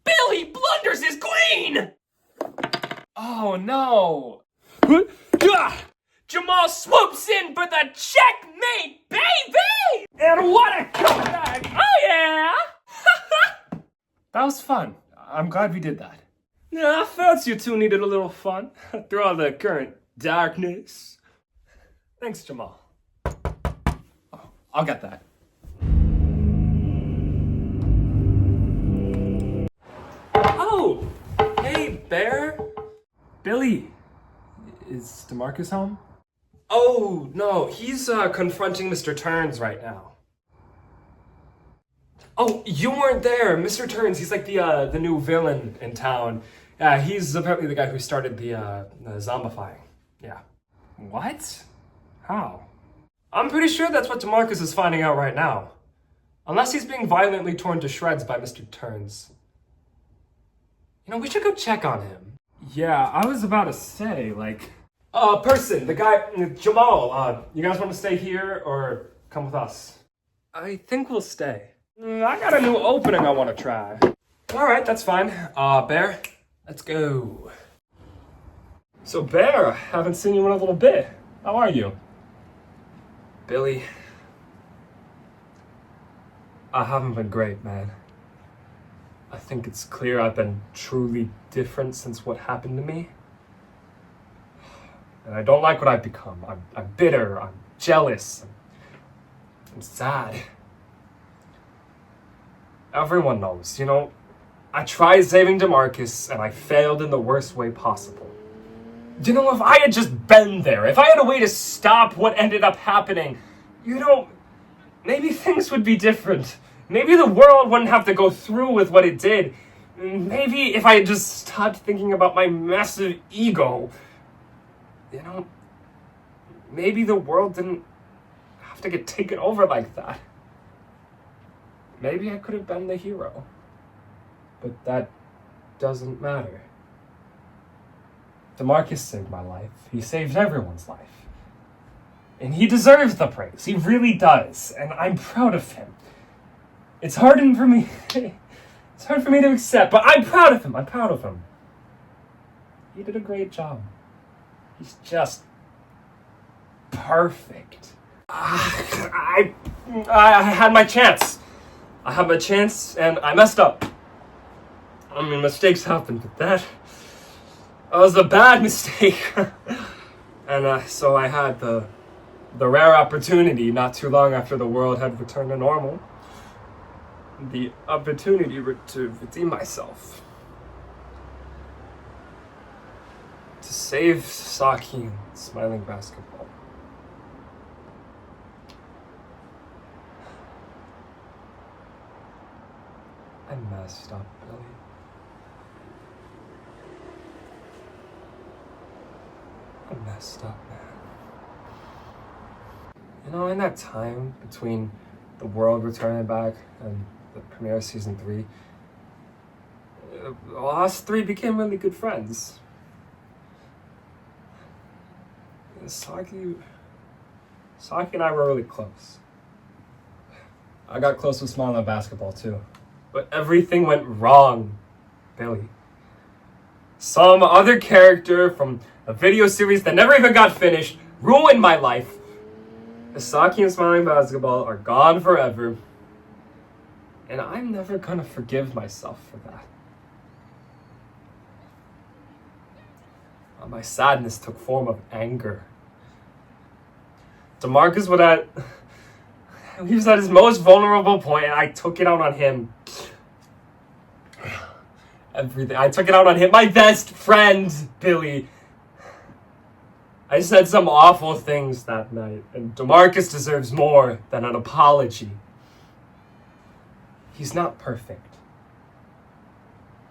Billy blunders his queen! Oh no! Jamal swoops in for the checkmate, baby! And what a comeback! Oh yeah! That was fun. I'm glad we did that. Yeah, I felt you two needed a little fun through all the current darkness. Thanks, Jamal. Oh, I'll get that. Oh! Hey, Bear? Billy, is DeMarcus home? Oh, no, he's confronting Mr. Turns right now. Oh, you weren't there. Mr. Turns, he's like the new villain in town. Yeah, he's apparently the guy who started the zombifying. Yeah. What? How? I'm pretty sure that's what DeMarcus is finding out right now. Unless he's being violently torn to shreds by Mr. Turns. You know, we should go check on him. Yeah, I was about to say, like... person, the guy, Jamal, you guys want to stay here or come with us? I think we'll stay. I got a new opening I want to try. Alright, that's fine. Bear, let's go. So, Bear, haven't seen you in a little bit. How are you? Billy, I haven't been great, man. I think it's clear I've been truly different since what happened to me. And I don't like what I've become. I'm bitter, I'm jealous, I'm sad. Everyone knows, you know, I tried saving DeMarcus and I failed in the worst way possible. You know, if I had just been there, if I had a way to stop what ended up happening, you know, maybe things would be different. Maybe the world wouldn't have to go through with what it did. Maybe if I had just stopped thinking about my massive ego, you know, maybe the world didn't have to get taken over like that. Maybe I could have been the hero. But that doesn't matter. DeMarcus saved my life. He saved everyone's life. And he deserves the praise. He really does. And I'm proud of him. It's hard for me to accept, but I'm proud of him. I'm proud of him. He did a great job. He's just perfect. I had my chance. I had my chance and I messed up. I mean, mistakes happen, but that was a bad mistake. And so I had the rare opportunity not too long after the world had returned to normal. The opportunity to redeem myself. To save Saki and Smiling Basketball. I messed up, Billy. I messed up, man. You know, in that time between the world returning back and the premiere of season 3, us three became really good friends. Saki and I were really close. I got close with Smiling Basketball too. But everything went wrong, Billy. Some other character from a video series that never even got finished ruined my life. Saki and Smiling Basketball are gone forever. And I'm never gonna forgive myself for that. My sadness took form of anger. DeMarcus he was at his most vulnerable point, and I took it out on him. Everything. I took it out on him. My best friend, Billy. I said some awful things that night, and DeMarcus deserves more than an apology. He's not perfect.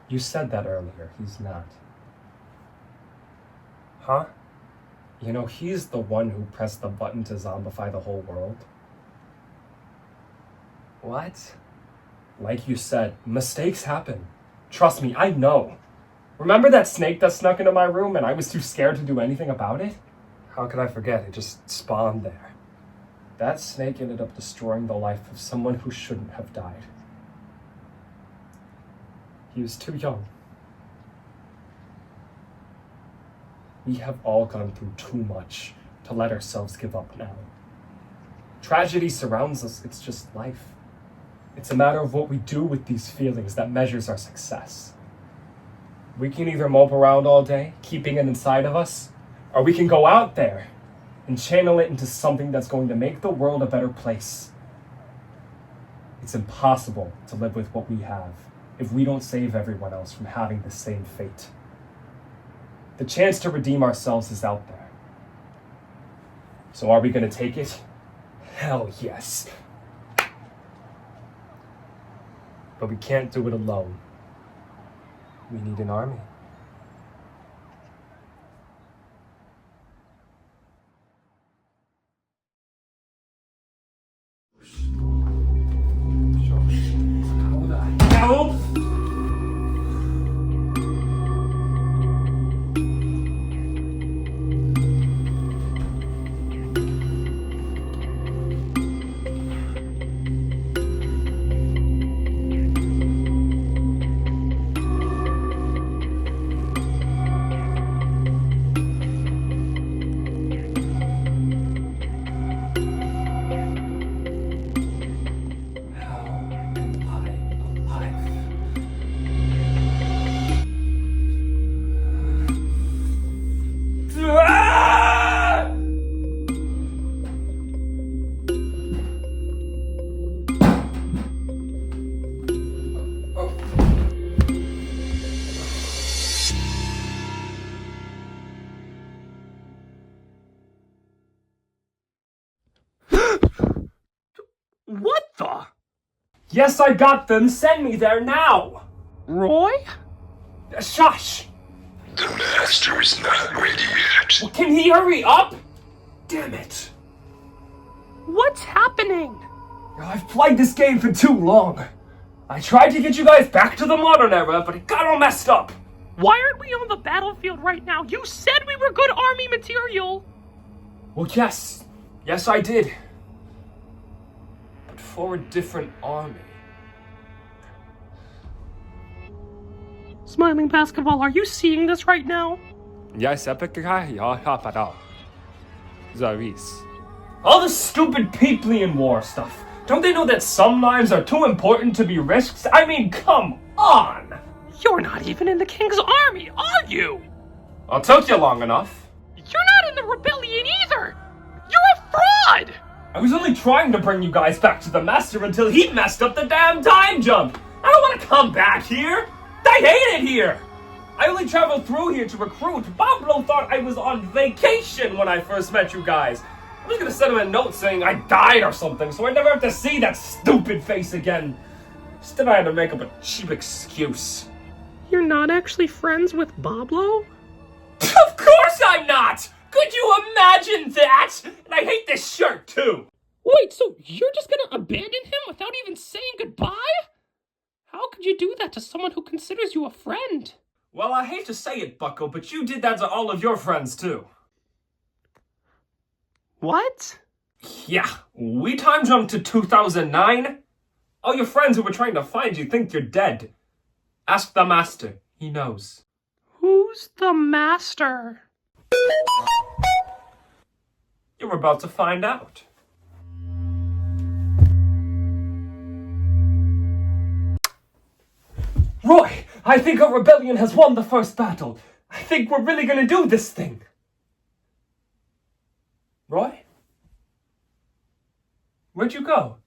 You said that earlier. He's not. Huh? You know, he's the one who pressed the button to zombify the whole world. What? Like you said, mistakes happen. Trust me, I know. Remember that snake that snuck into my room and I was too scared to do anything about it? How could I forget? It just spawned there. That snake ended up destroying the life of someone who shouldn't have died. He was too young. We have all gone through too much to let ourselves give up now. Tragedy surrounds us, it's just life. It's a matter of what we do with these feelings that measures our success. We can either mope around all day, keeping it inside of us, or we can go out there and channel it into something that's going to make the world a better place. It's impossible to live with what we have if we don't save everyone else from having the same fate. The chance to redeem ourselves is out there. So are we going to take it? Hell yes. But we can't do it alone. We need an army. How the hell? What the? Yes, I got them. Send me there now. Roy? Shush. The master is not ready yet. Well, can he hurry up? Damn it. What's happening? I've played this game for too long. I tried to get you guys back to the modern era, but it got all messed up. Why aren't we on the battlefield right now? You said we were good army material. Well, yes. Yes, I did. But for a different army. Smiling Basketball, are you seeing this right now? All the stupid Peoplean War stuff. Don't they know that some lives are too important to be risked? I mean, come on! You're not even in the king's army, are you? It took you long enough. You're not in the rebellion either! You're a fraud! I was only trying to bring you guys back to the master until he messed up the damn time jump. I don't want to come back here. I hate it here. I only traveled through here to recruit. Pablo thought I was on vacation when I first met you guys. I was gonna send him a note saying I died or something, so I never have to see that stupid face again. Instead, I had to make up a cheap excuse. You're not actually friends with Pablo? Of course I'm not! Could you imagine that? And I hate this shirt, too. Wait, so you're just gonna abandon him without even saying goodbye? How could you do that to someone who considers you a friend? Well, I hate to say it, Bucko, but you did that to all of your friends, too. What? Yeah, we time jumped to 2009. All your friends who were trying to find you think you're dead. Ask the master. He knows. Who's the master? You're about to find out. Roy, I think our rebellion has won the first battle. I think we're really gonna do this thing. Roy? Where'd you go?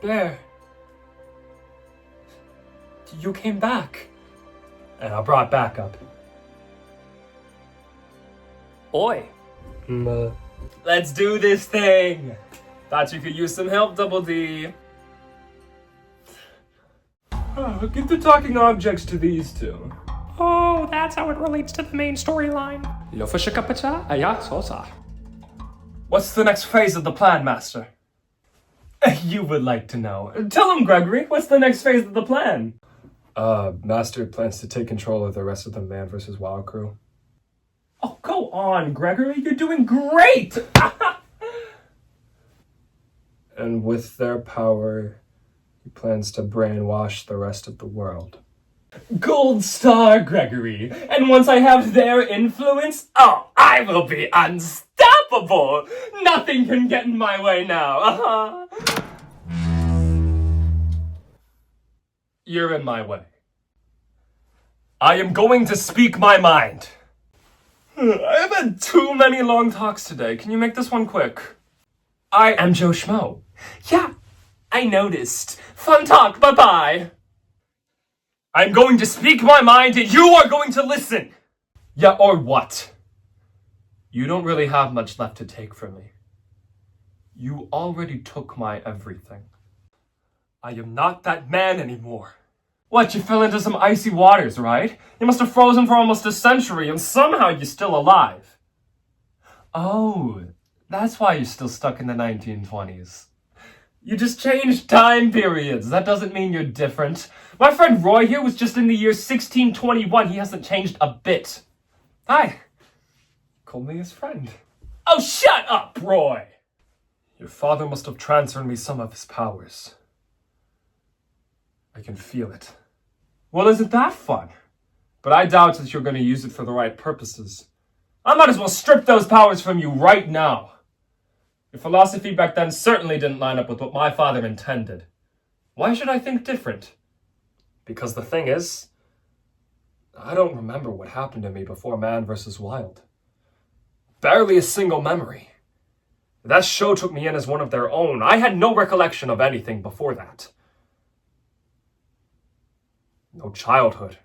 Bear. You came back. And I brought backup. Oi. Let's do this thing. Thought you could use some help, Double D. Give the talking objects to these two. Oh, that's how it relates to the main storyline. What's the next phase of the plan, Master? You would like to know. Tell him, Gregory. What's the next phase of the plan? Master plans to take control of the rest of the Man vs. Wild crew. Oh, go on, Gregory. You're doing great! And with their power, he plans to brainwash the rest of the world. Gold star, Gregory. And once I have their influence, I will be unstoppable. Nothing can get in my way now. You're in my way. I am going to speak my mind. I've had too many long talks today. Can you make this one quick? I am Joe Schmo. Yeah, I noticed. Fun talk, bye-bye. I'm going to speak my mind and you are going to listen. Yeah, or what? You don't really have much left to take from me. You already took my everything. I am not that man anymore. What, you fell into some icy waters, right? You must have frozen for almost a century and somehow you're still alive. Oh, that's why you're still stuck in the 1920s. You just changed time periods. That doesn't mean you're different. My friend Roy here was just in the year 1621. He hasn't changed a bit. Hi. Call me his friend. Oh, shut up, Roy! Your father must have transferred me some of his powers. I can feel it. Well, isn't that fun? But I doubt that you're going to use it for the right purposes. I might as well strip those powers from you right now. Your philosophy back then certainly didn't line up with what my father intended. Why should I think different? Because the thing is, I don't remember what happened to me before Man vs. Wild. Barely a single memory. That show took me in as one of their own. I had no recollection of anything before that. No childhood.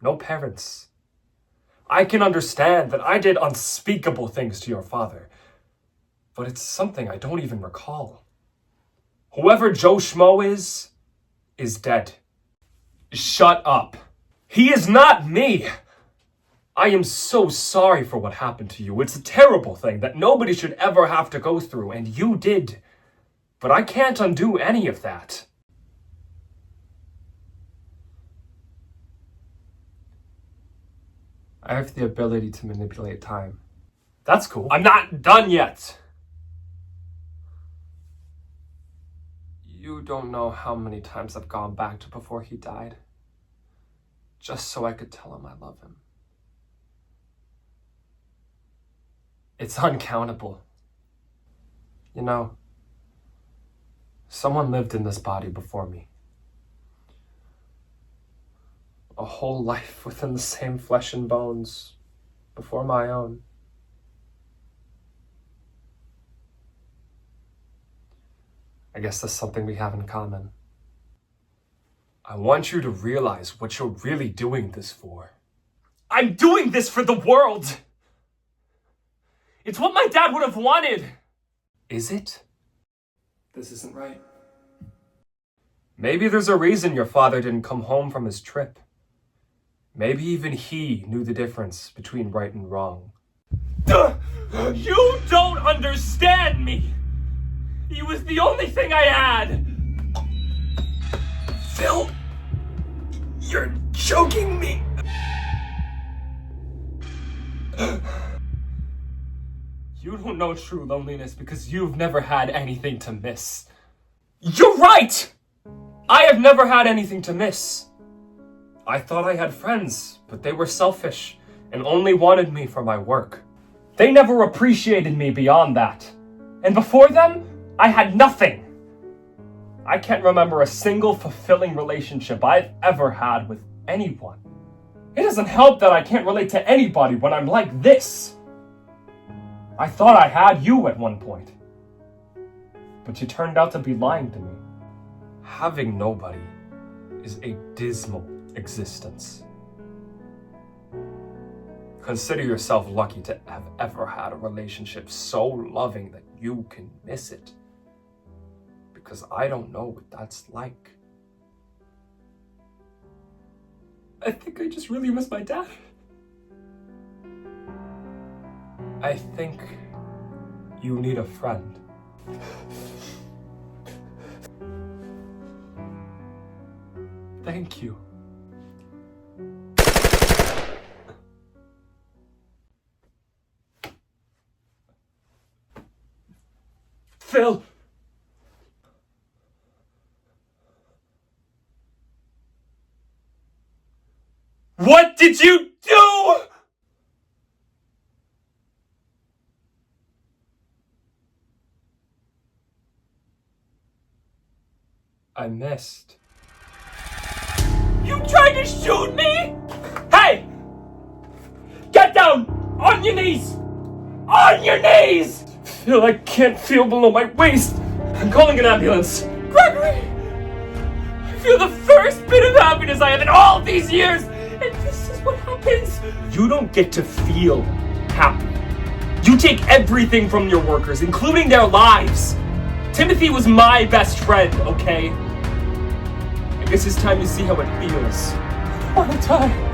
No parents. I can understand that I did unspeakable things to your father, but it's something I don't even recall. Whoever Joe Schmo is dead. Shut up. He is not me. I am so sorry for what happened to you. It's a terrible thing that nobody should ever have to go through, and you did. But I can't undo any of that. I have the ability to manipulate time. That's cool. I'm not done yet. You don't know how many times I've gone back to before he died, just so I could tell him I love him. It's uncountable. You know, someone lived in this body before me. A whole life within the same flesh and bones before my own. I guess that's something we have in common. I want you to realize what you're really doing this for. I'm doing this for the world! It's what my dad would have wanted! Is it? This isn't right. Maybe there's a reason your father didn't come home from his trip. Maybe even he knew the difference between right and wrong. You don't understand me! He was the only thing I had! Phil, you're choking me! You don't know true loneliness because you've never had anything to miss. You're right! I have never had anything to miss. I thought I had friends, but they were selfish and only wanted me for my work. They never appreciated me beyond that. And before them, I had nothing. I can't remember a single fulfilling relationship I've ever had with anyone. It doesn't help that I can't relate to anybody when I'm like this. I thought I had you at one point, but you turned out to be lying to me. Having nobody is a dismal existence. Consider yourself lucky to have ever had a relationship so loving that you can miss it. Because I don't know what that's like. I think I just really miss my dad. I think you need a friend. Thank you. Phil! What did you do?! I missed. You tried to shoot me?! Hey! Get down! On your knees! On your knees! Phil, I can't feel below my waist. I'm calling an ambulance. Gregory! I feel the first bit of happiness I have in all these years, and this is what happens. You don't get to feel happy. You take everything from your workers, including their lives. Timothy was my best friend, okay? I guess it's time to see how it feels. I want to die.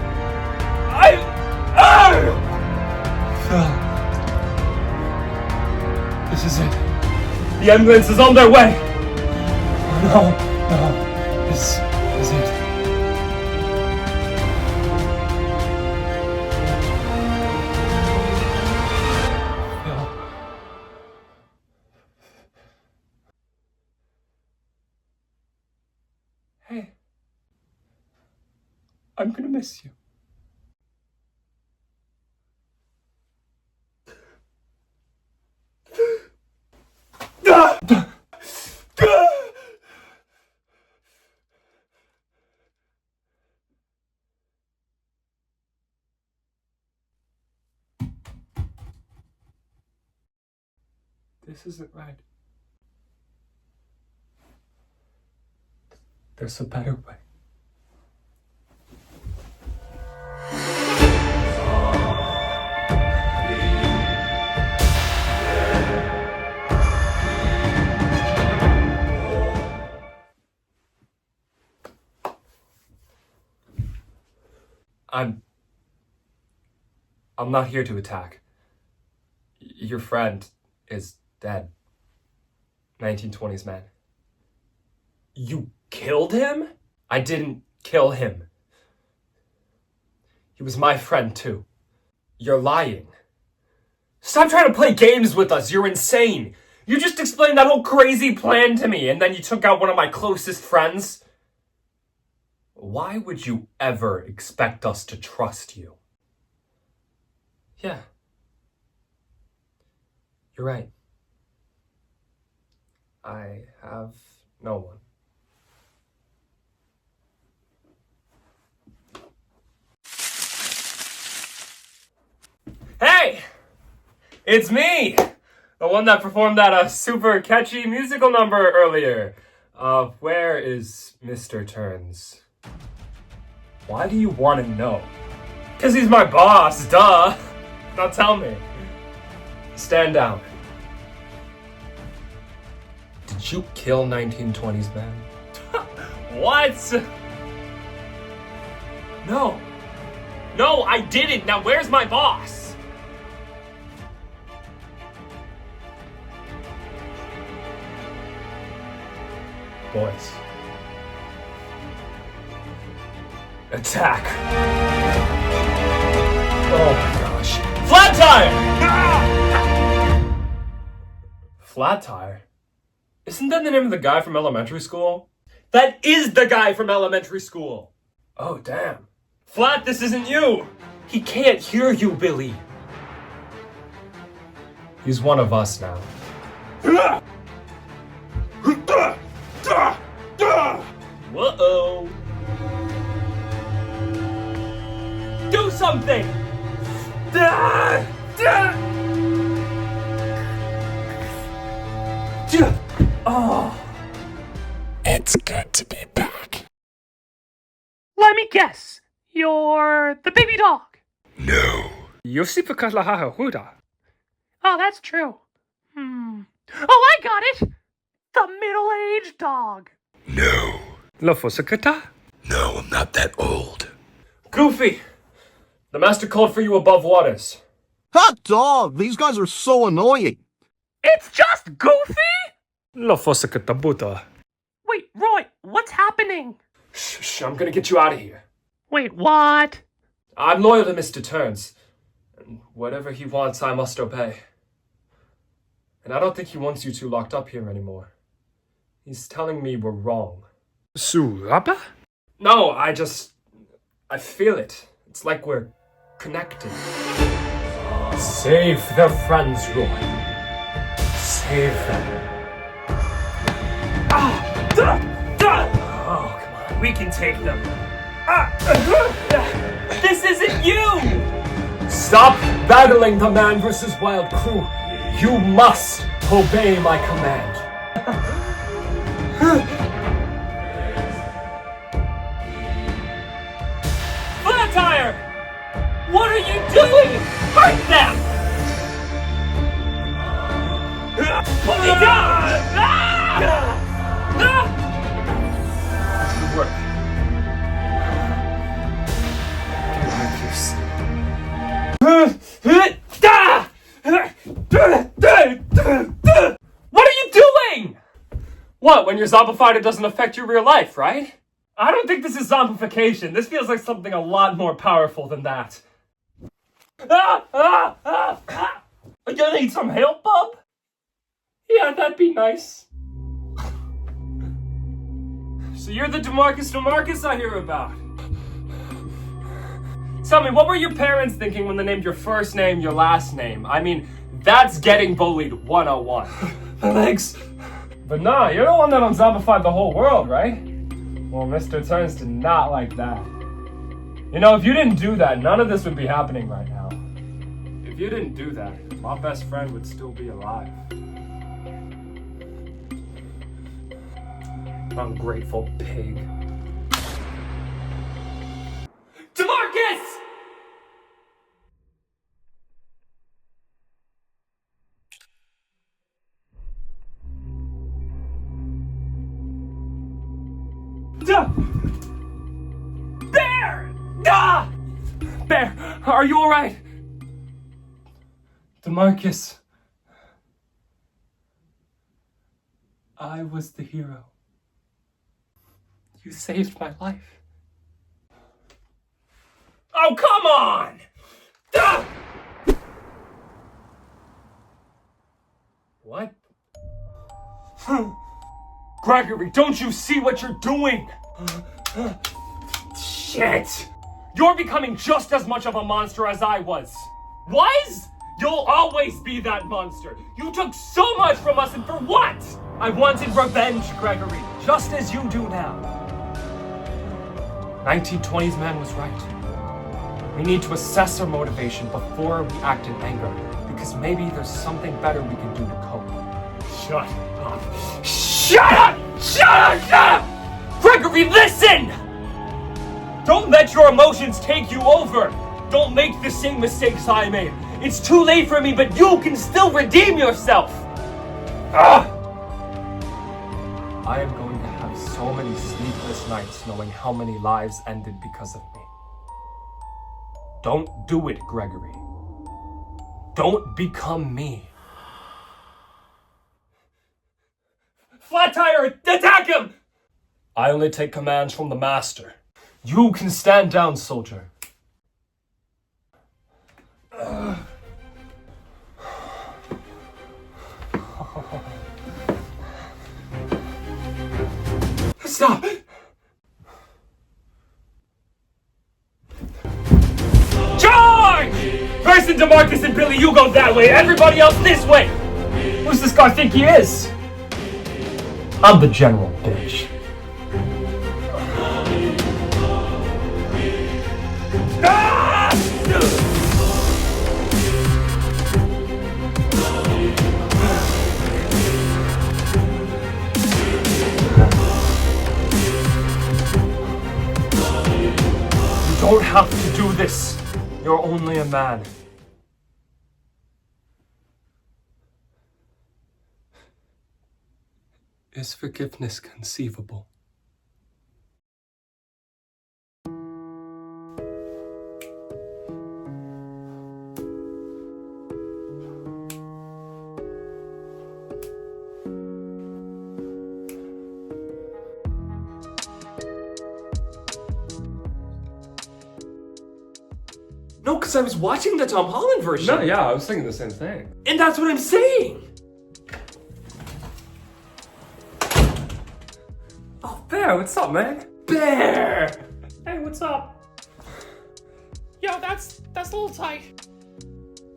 Phil. This is it. The ambulance is on their way. No, this is it. Phil. Hey. I'm gonna miss you. This isn't right. There's a better way. I'm not here to attack. Your friend is dead. 1920s man. You killed him? I didn't kill him. He was my friend too. You're lying. Stop trying to play games with us. You're insane. You just explained that whole crazy plan to me, and then you took out one of my closest friends. Why would you ever expect us to trust you? Yeah. You're right. I have no one. Hey! It's me! The one that performed that super catchy musical number earlier. Where is Mr. Turns? Why do you want to know? 'Cause he's my boss, duh! Now tell me. Stand down. Did you kill 1920s man? What? No. No, I didn't. Now where's my boss? Boys. Attack. Oh my gosh. Flat tire! Flat tire? Isn't that the name of the guy from elementary school? That is the guy from elementary school! Oh, damn. Flat, this isn't you! He can't hear you, Billy. He's one of us now. Whoa! Do something! Oh. It's good to be back. Let me guess. You're the baby dog. No. Oh, that's true. Oh, I got it. The middle-aged dog. No. No, I'm not that old. Goofy! The master called for you above waters. Hot dog! These guys are so annoying. It's just Goofy? Wait, Roy, what's happening? Shh, I'm gonna get you out of here. Wait, what? I'm loyal to Mr. Turns. And whatever he wants, I must obey. And I don't think he wants you two locked up here anymore. He's telling me we're wrong. No, I feel it. It's like we're connected. Save their friends, Roy. Save them. Oh, come on. We can take them. This isn't you! Stop battling the man versus wild crew. You must obey my command. Flat tire! What are you doing? Hurt them! Pull me down! Good work. What are you doing? What, when you're zombified it doesn't affect your real life, right? I don't think this is zombification. This feels like something a lot more powerful than that. You gonna need some help, bub? Yeah, that'd be nice. So you're the DeMarcus I hear about. Tell me, what were your parents thinking when they named your first name your last name? I mean, that's getting bullied 101. Thanks. But nah, you're the one that unzombified the whole world, right? Well, Mr. Turns did not like that. You know, if you didn't do that, none of this would be happening right now. If you didn't do that, my best friend would still be alive. Ungrateful pig. DeMarcus! Bear! Ah! Bear, are you alright? DeMarcus. I was the hero. You saved my life. Oh, come on! Ah! What? Gregory, don't you see what you're doing? Shit! You're becoming just as much of a monster as I was. Was? You'll always be that monster. You took so much from us, and for what? I wanted revenge, Gregory, just as you do now. 1920s man was right. We need to assess our motivation before we act in anger, because maybe there's something better we can do to cope. Shut up. Shut up! Shut up! Shut up! Gregory, listen! Don't let your emotions take you over. Don't make the same mistakes I made. It's too late for me, but you can still redeem yourself. Ah! I am going to have so many sleepless nights knowing how many lives ended because of me. Don't do it, Gregory. Don't become me. Flat tire, attack him! I only take commands from the master. You can stand down, soldier. Stop! Charge! Preston, DeMarcus, and Billy, you go that way. Everybody else this way. Who's this guy think he is? I'm the general, bitch. You don't have to do this. You're only a man. Is forgiveness conceivable? No, because I was watching the Tom Holland version. No, yeah, I was thinking the same thing. And that's what I'm saying. Oh, Bear, what's up, man? Bear! Hey, what's up? Yo, that's a little tight.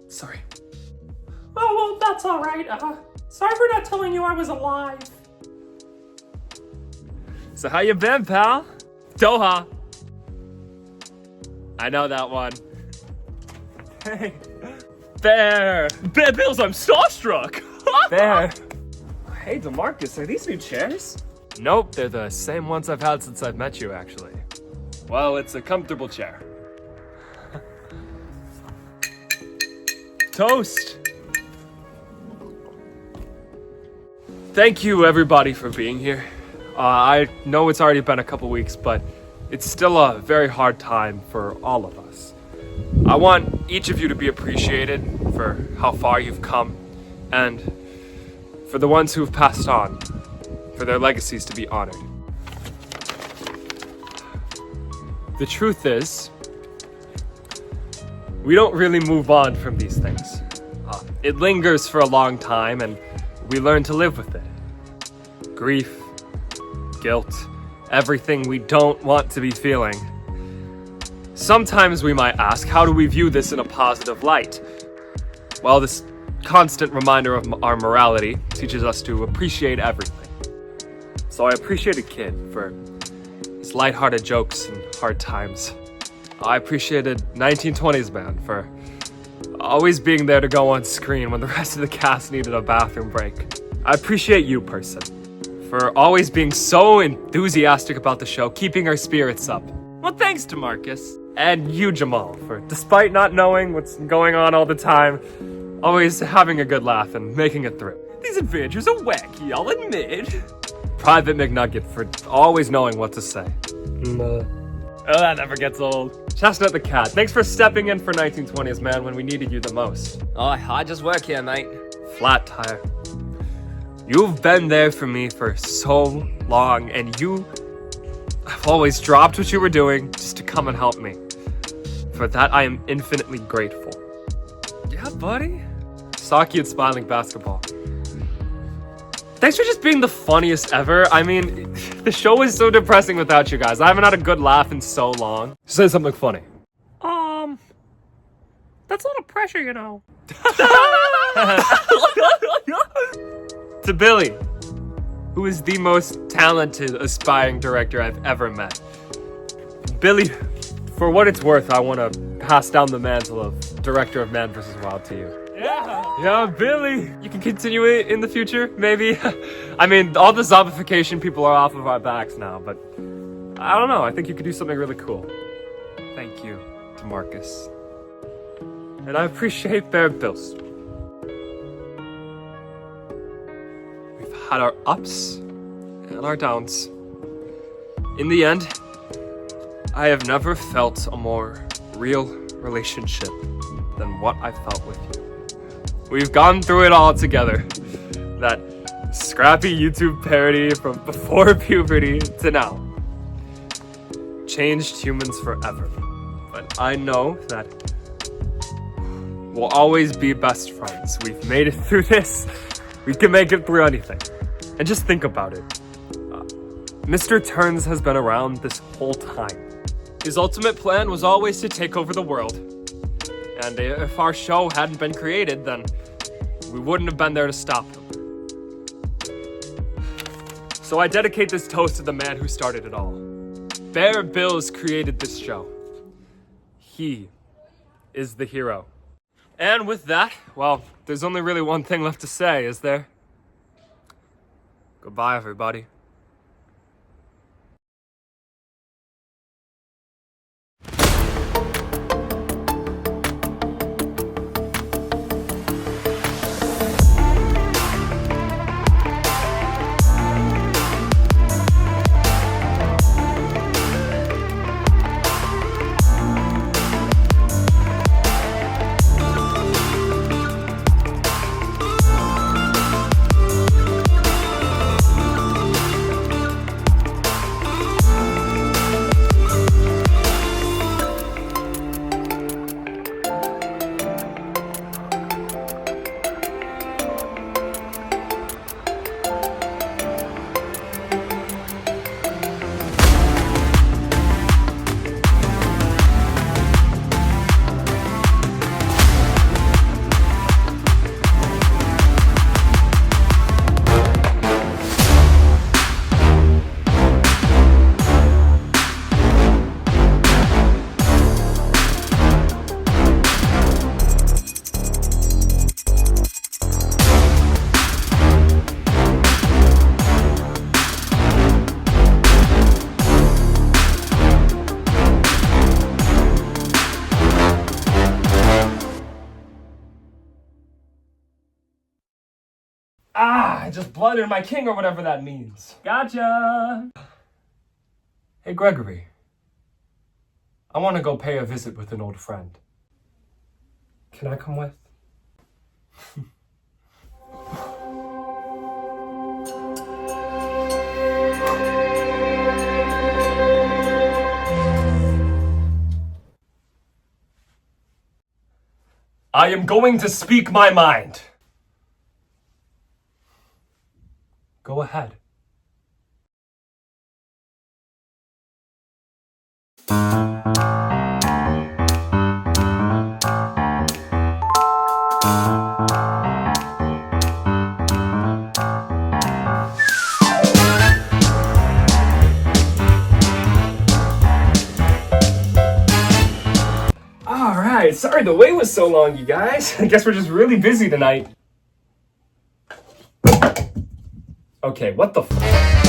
Sorry. Oh, well, that's alright. Sorry for not telling you I was alive. So how you been, pal? Doha. I know that one. Hey. Bear! Bear Bills, I'm starstruck! Bear! Hey, DeMarcus, are these new chairs? Nope, they're the same ones I've had since I've met you, actually. Well, it's a comfortable chair. Toast! Thank you, everybody, for being here. I know it's already been a couple weeks, but it's still a very hard time for all of us. I want each of you to be appreciated for how far you've come, and for the ones who have passed on, for their legacies to be honored. The truth is, we don't really move on from these things. It lingers for a long time, and we learn to live with it. Grief, guilt, everything we don't want to be feeling. Sometimes we might ask, how do we view this in a positive light? Well, this constant reminder of our morality teaches us to appreciate everything. So I appreciate a kid for his lighthearted jokes in hard times. I appreciated 1920s man for always being there to go on screen when the rest of the cast needed a bathroom break. I appreciate you, person, for always being so enthusiastic about the show, keeping our spirits up. Well, thanks to Marcus. And you, Jamal, for despite not knowing what's going on all the time, always having a good laugh and making it through. These adventures are wacky, I'll admit. Private McNugget for always knowing what to say. Oh, that never gets old. Chestnut the cat, thanks for stepping in for 1920s, man, when we needed you the most. Oh, I just work here, mate. Flat tire. You've been there for me for so long, and I've always dropped what you were doing just to come and help me. For that, I am infinitely grateful. Yeah, buddy? Saki and smiling basketball. Thanks for just being the funniest ever. I mean, the show is so depressing without you guys. I haven't had a good laugh in so long. Say something funny. That's a lot of pressure, you know. To Billy, who is the most talented aspiring director I've ever met. Billy, for what it's worth, I want to pass down the mantle of director of Man vs. Wild to you. Yeah, Billy. You can continue it in the future, maybe. I mean, all the zombification people are off of our backs now, but I don't know. I think you could do something really cool. Thank you to Marcus. And I appreciate Bear Bills. We've had our ups and our downs. In the end, I have never felt a more real relationship than what I felt with you. We've gone through it all together. That scrappy YouTube parody from before puberty to now. Changed humans forever. But I know that we'll always be best friends. We've made it through this. We can make it through anything. And just think about it. Mr. Turns has been around this whole time. His ultimate plan was always to take over the world. And if our show hadn't been created, then we wouldn't have been there to stop him. So I dedicate this toast to the man who started it all. Bear Bills created this show. He is the hero. And with that, well, there's only really one thing left to say, is there? Goodbye, everybody. I just blundered my king or whatever that means. Gotcha! Hey, Gregory. I want to go pay a visit with an old friend. Can I come with? I am going to speak my mind. Go ahead. Alright, sorry the wait was so long, you guys. I guess we're just really busy tonight. Okay, what the f-